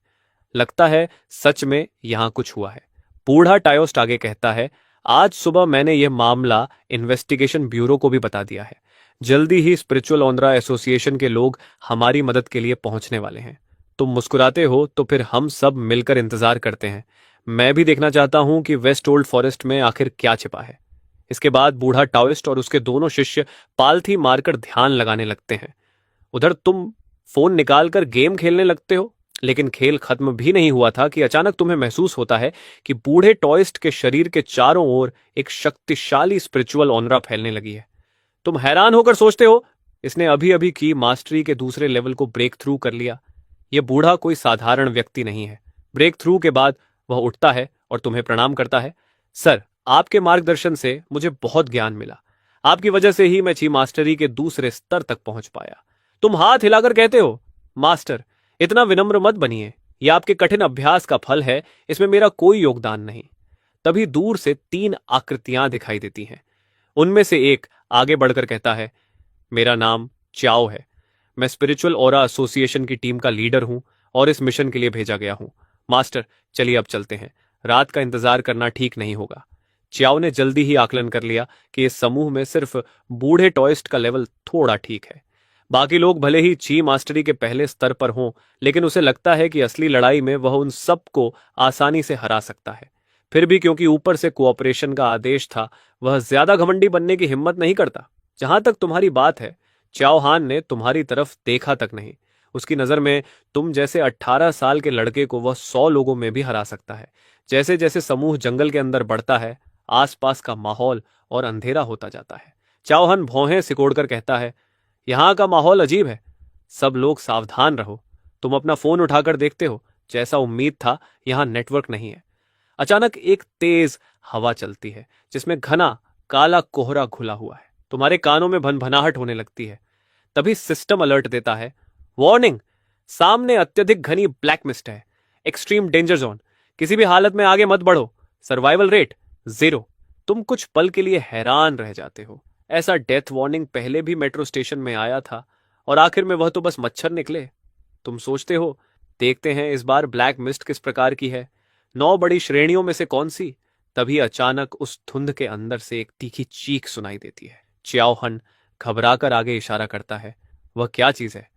लगता है सच में यहां कुछ हुआ है। बूढ़ा टायोस्ट आगे कहता है, आज सुबह मैंने यह मामला इन्वेस्टिगेशन ब्यूरो को भी बता दिया है। जल्दी ही स्पिरिचुअल ओनरा एसोसिएशन के लोग हमारी मदद के लिए पहुंचने वाले हैं। तुम मुस्कुराते हो तो फिर हम सब मिलकर इंतजार करते हैं। मैं भी देखना चाहता हूं कि वेस्ट ओल्ड फॉरेस्ट में आखिर क्या छिपा है। इसके बाद बूढ़ा टाओइस्ट और उसके दोनों शिष्य पालथी मारकर ध्यान लगाने लगते हैं। उधर तुम फोन निकालकर गेम खेलने लगते हो, लेकिन खेल खत्म भी नहीं हुआ था कि अचानक तुम्हें महसूस होता है कि बूढ़े टॉइस्ट के शरीर के चारों ओर एक शक्तिशाली स्पिरिचुअल ऑनरा फैलने लगी है। तुम हैरान होकर सोचते हो, इसने अभी अभी की मास्टरी के दूसरे लेवल को ब्रेक थ्रू कर लिया। यह बूढ़ा कोई साधारण व्यक्ति नहीं है। ब्रेक थ्रू के बाद वह उठता है और तुम्हें प्रणाम करता है। सर, आपके मार्गदर्शन से मुझे बहुत ज्ञान मिला। आपकी वजह से ही मैं ची मास्टरी के दूसरे स्तर तक पहुंच पाया। तुम हाथ हिलाकर कहते हो, मास्टर, इतना विनम्र मत बनिए। यह आपके कठिन अभ्यास का फल है, इसमें मेरा कोई योगदान नहीं। तभी दूर से 3 आकृतियां दिखाई देती हैं। उनमें से एक आगे बढ़कर कहता है, मेरा नाम च्याओ है। मैं स्पिरिचुअल ओरा एसोसिएशन की टीम का लीडर हूं और इस मिशन के लिए भेजा गया हूं। मास्टर, चलिए अब चलते हैं। रात का इंतजार करना ठीक नहीं होगा। च्याओ ने जल्दी ही आकलन कर लिया कि इस समूह में सिर्फ बूढ़े टॉइस्ट का लेवल थोड़ा ठीक है। बाकी लोग भले ही ची मास्टरी के पहले स्तर पर हों, लेकिन उसे लगता है कि असली लड़ाई में वह उन सबको आसानी से हरा सकता है। फिर भी क्योंकि ऊपर से कोऑपरेशन का आदेश था, वह ज्यादा घमंडी बनने की हिम्मत नहीं करता। जहां तक तुम्हारी बात है, च्याओ हान ने तुम्हारी तरफ देखा तक नहीं। उसकी नजर में तुम जैसे 18 साल के लड़के को वह 100 लोगों में भी हरा सकता है। जैसे जैसे समूह जंगल के अंदर बढ़ता है, आसपास का माहौल और अंधेरा होता जाता है। च्याओ हान भौहें सिकोड़कर कहता है, यहां का माहौल अजीब है। सब लोग सावधान रहो। तुम अपना फोन उठाकर देखते हो, जैसा उम्मीद था यहां नेटवर्क नहीं है। अचानक एक तेज हवा चलती है जिसमें घना काला कोहरा घुला हुआ है। तुम्हारे कानों में भनभनाहट होने लगती है। तभी सिस्टम अलर्ट देता है, वार्निंग, सामने अत्यधिक घनी ब्लैक मिस्ट है। Extreme danger zone. किसी भी हालत में आगे मत बढ़ो। Survival rate 0। तुम कुछ पल के लिए हैरान रह जाते हो। ऐसा डेथ वार्निंग पहले भी मेट्रो स्टेशन में आया था और आखिर में वह तो बस मच्छर निकले। तुम सोचते हो, देखते हैं इस बार ब्लैक मिस्ट किस प्रकार की है, 9 बड़ी श्रेणियों में से कौन सी। तभी अचानक उस धुंध के अंदर से एक तीखी चीख सुनाई देती है। च्याओ हन घबराकर आगे इशारा करता है। वह क्या चीज है?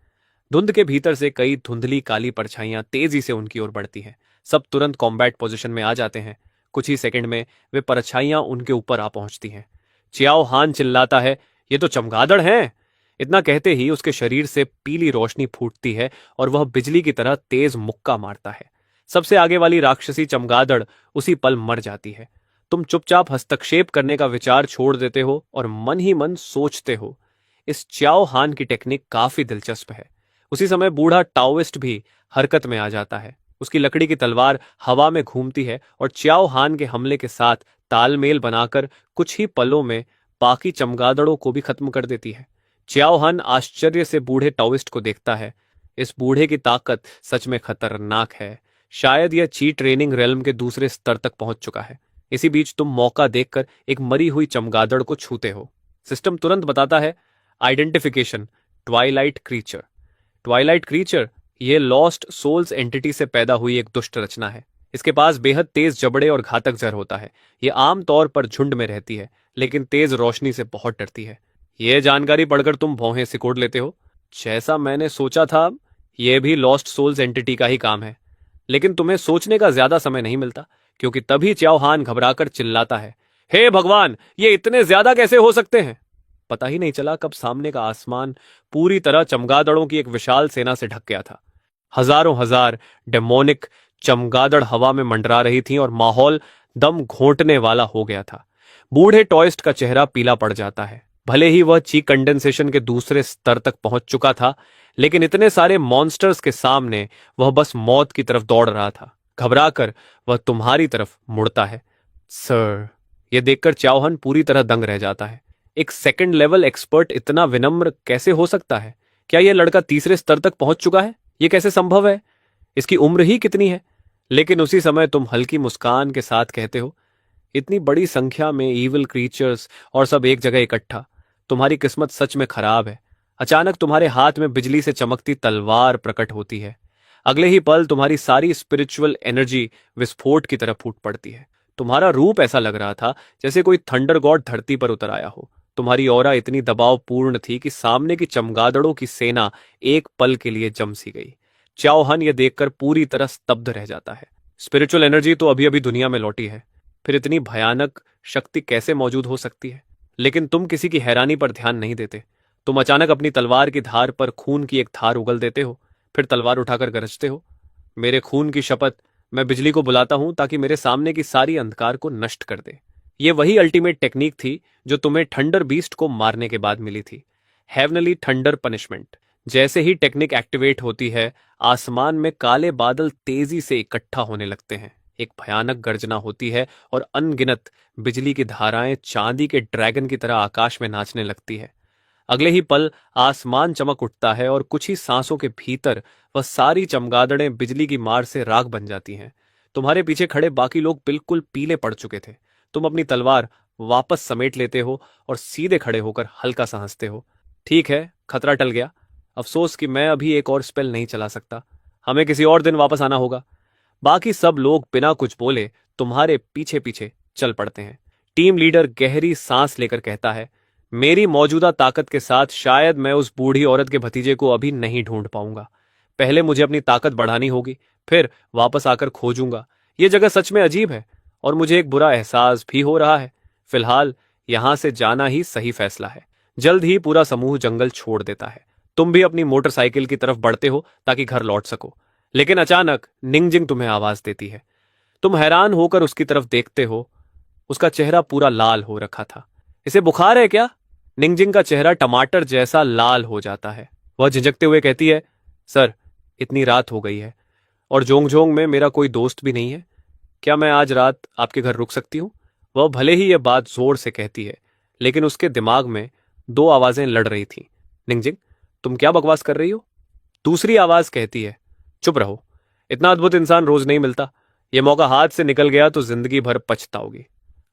धुंध के भीतर से कई धुंधली काली परछाइयां तेजी से उनकी ओर बढ़ती हैं। सब तुरंत कॉम्बैट पोजीशन में आ जाते हैं। कुछ ही सेकंड में वे परछाइयां उनके ऊपर आ पहुंचती हैं। च्याओ हान चिल्लाता है, ये तो चमगादड़ हैं। इतना कहते ही उसके शरीर से पीली रोशनी फूटती है और वह बिजली की तरह तेज मुक्का मारता है। सबसे आगे वाली राक्षसी चमगादड़ उसी पल मर जाती है। तुम चुपचाप हस्तक्षेप करने का विचार छोड़ देते हो और मन ही मन सोचते हो, इस च्याओ हान की टेक्निक काफी दिलचस्प है। उसी समय बूढ़ा टाओइस्ट भी हरकत में आ जाता है। उसकी लकड़ी की तलवार हवा में घूमती है और च्याओ हान के हमले के साथ तालमेल बनाकर कुछ ही पलों में बाकी चमगादड़ों को भी खत्म कर देती है। च्याओ हान आश्चर्य से बूढ़े टाओइस्ट को देखता है। इस बूढ़े की ताकत सच में खतरनाक है। शायद यह ची ट्रेनिंग रेल्म के दूसरे स्तर तक पहुंच चुका है। इसी बीच तुम मौका देखकर एक मरी हुई चमगादड़ को छूते हो। सिस्टम तुरंत बताता है, identification, Twilight creature. Twilight creature यह लॉस्ट सोल्स एंटिटी से पैदा हुई एक दुष्ट रचना है। इसके पास बेहद तेज जबड़े और घातक जहर होता है। यह आमतौर पर झुंड में रहती है, लेकिन तेज रोशनी से बहुत डरती है। यह जानकारी पढ़कर तुम भौहें सिकोड़ लेते हो। जैसा मैंने सोचा था, यह भी लॉस्ट सोल्स एंटिटी का ही काम है। लेकिन तुम्हें सोचने का ज्यादा समय नहीं मिलता, क्योंकि तभी च्याओ हान घबराकर चिल्लाता है, हे भगवान, ये इतने ज्यादा कैसे हो सकते हैं? पता ही नहीं चला कब सामने का आसमान पूरी तरह चमगादड़ों की एक विशाल सेना से ढक गया था। हजारों हजार डेमोनिक चमगादड़ हवा में मंडरा रही थी और माहौल दम घोंटने वाला हो गया था। बूढ़े टॉयस्ट का चेहरा पीला पड़ जाता है। भले ही वह चीक कंडेंसेशन के दूसरे स्तर तक पहुंच चुका था, लेकिन इतने सारे मॉन्स्टर्स के सामने वह बस मौत की तरफ दौड़ रहा था। घबराकर वह तुम्हारी तरफ मुड़ता है। सर, यह देखकर चाओहन पूरी तरह दंग रह जाता है। एक सेकंड लेवल एक्सपर्ट इतना विनम्र कैसे हो सकता है? क्या यह लड़का तीसरे स्तर तक पहुंच चुका है? यह कैसे संभव है? इसकी उम्र ही कितनी है? लेकिन उसी समय तुम हल्की मुस्कान के साथ कहते हो, इतनी बड़ी संख्या में इविल क्रीचर्स और सब एक जगह इकट्ठा, तुम्हारी किस्मत सच में खराब है। अचानक तुम्हारे हाथ में बिजली से चमकती तलवार प्रकट होती है। अगले ही पल तुम्हारी सारी स्पिरिचुअल एनर्जी विस्फोट की तरफ फूट पड़ती है। तुम्हारा रूप ऐसा लग रहा था जैसे कोई थंडर गॉड धरती पर उतर आया हो। तुम्हारी ऑरा इतनी दबावपूर्ण थी कि सामने की चमगादड़ों की सेना एक पल के लिए जम सी गई। चाओहन यह देखकर पूरी तरह स्तब्ध रह जाता है। स्पिरिचुअल एनर्जी तो अभी अभी दुनिया में लौटी है, फिर इतनी भयानक शक्ति कैसे मौजूद हो सकती है? लेकिन तुम किसी की हैरानी पर ध्यान नहीं देते। तुम अचानक अपनी तलवार की धार पर खून की एक धार उगल देते हो, फिर तलवार उठाकर गरजते हो, मेरे खून की शपथ, मैं बिजली को बुलाता हूं ताकि मेरे सामने की सारी अंधकार को नष्ट कर दे। ये वही अल्टीमेट टेक्निक थी जो तुम्हें थंडर बीस्ट को मारने के बाद मिली थी, हेवनली थंडर पनिशमेंट। जैसे ही टेक्निक एक्टिवेट होती है, आसमान में काले बादल तेजी से इकट्ठा होने लगते हैं। एक भयानक गर्जना होती है और अनगिनत बिजली की धाराएं चांदी के ड्रैगन की तरह आकाश में नाचने लगती है। अगले ही पल आसमान चमक उठता है और कुछ ही सांसों के भीतर वह सारी चमगादड़ें बिजली की मार से राख बन जाती हैं। तुम्हारे पीछे खड़े बाकी लोग बिल्कुल पीले पड़ चुके थे। तुम अपनी तलवार वापस समेट लेते हो और सीधे खड़े होकर हल्का सा हंसते हो। ठीक है, खतरा टल गया। अफसोस कि मैं अभी एक और स्पेल नहीं चला सकता। हमें किसी और दिन वापस आना होगा। बाकी सब लोग बिना कुछ बोले तुम्हारे पीछे पीछे चल पड़ते हैं। टीम लीडर गहरी सांस लेकर कहता है, मेरी मौजूदा ताकत के साथ शायद मैं उस बूढ़ी औरत के भतीजे को अभी नहीं ढूंढ पाऊंगा। पहले मुझे अपनी ताकत बढ़ानी होगी, फिर वापस आकर खोजूंगा। यह जगह सच में अजीब है और मुझे एक बुरा एहसास भी हो रहा है। फिलहाल यहां से जाना ही सही फैसला है। जल्द ही पूरा समूह जंगल छोड़ देता है। तुम भी अपनी मोटरसाइकिल की तरफ बढ़ते हो ताकि घर लौट सको। लेकिन अचानक निंगजिंग तुम्हें आवाज देती है। तुम हैरान होकर उसकी तरफ देखते हो। उसका चेहरा पूरा लाल हो रखा था। इसे बुखार है क्या? निंगजिंग का चेहरा टमाटर जैसा लाल हो जाता है। वह झिझकते हुए कहती है, सर, इतनी रात हो गई है और जोंगजोंग में मेरा कोई दोस्त भी नहीं है। क्या मैं आज रात आपके घर रुक सकती हूँ? वह भले ही यह बात जोर से कहती है, लेकिन उसके दिमाग में दो आवाजें लड़ रही थीं। निंगजिंग, तुम क्या बकवास कर रही हो? दूसरी आवाज कहती है, चुप रहो। इतना अद्भुत इंसान रोज नहीं मिलता। यह मौका हाथ से निकल गया तो जिंदगी भर पछताओगी।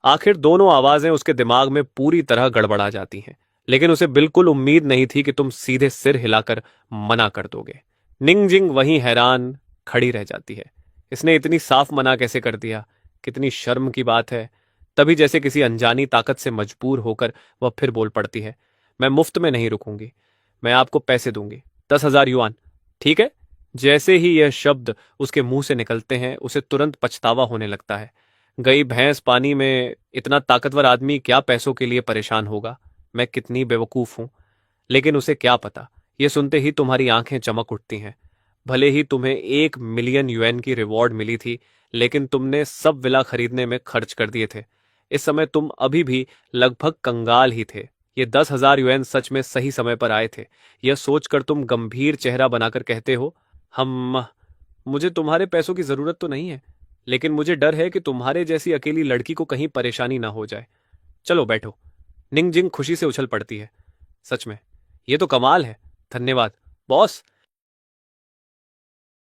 आखिर दोनों आवाजें उसके दिमाग में पूरी तरह गड़बड़ा जाती हैं, लेकिन उसे बिल्कुल उम्मीद नहीं थी कि तुम सीधे सिर हिलाकर मना कर दोगे। निंगजिंग वहीं हैरान खड़ी रह जाती है। इसने इतनी साफ मना कैसे कर दिया? कितनी शर्म की बात है। तभी जैसे किसी अनजानी ताकत से मजबूर होकर वह फिर बोल पड़ती है, मैं मुफ्त में नहीं रुकूंगी। मैं आपको पैसे दूंगी, 10,000 युआन। ठीक है? जैसे ही यह शब्द उसके मुंह से निकलते हैं, उसे तुरंत पछतावा होने लगता है। गई भैंस पानी में, इतना ताकतवर आदमी क्या पैसों के लिए परेशान होगा? मैं कितनी बेवकूफ हूं। लेकिन उसे क्या पता, यह सुनते ही तुम्हारी आंखें चमक उठती हैं। भले ही तुम्हें 1 मिलियन युएन की रिवॉर्ड मिली थी, लेकिन तुमने सब विला खरीदने में खर्च कर दिए थे। इस समय तुम अभी भी लगभग कंगाल ही थे। ये 10,000 युएन सच में सही समय पर आए थे। यह सोचकर तुम गंभीर चेहरा बनाकर कहते हो, हम मुझे तुम्हारे पैसों की जरूरत तो नहीं है, लेकिन मुझे डर है कि तुम्हारे जैसी अकेली लड़की को कहीं परेशानी ना हो जाए। चलो बैठो। निंगजिंग खुशी से उछल पड़ती है। सच में ये तो कमाल है। धन्यवाद बॉस,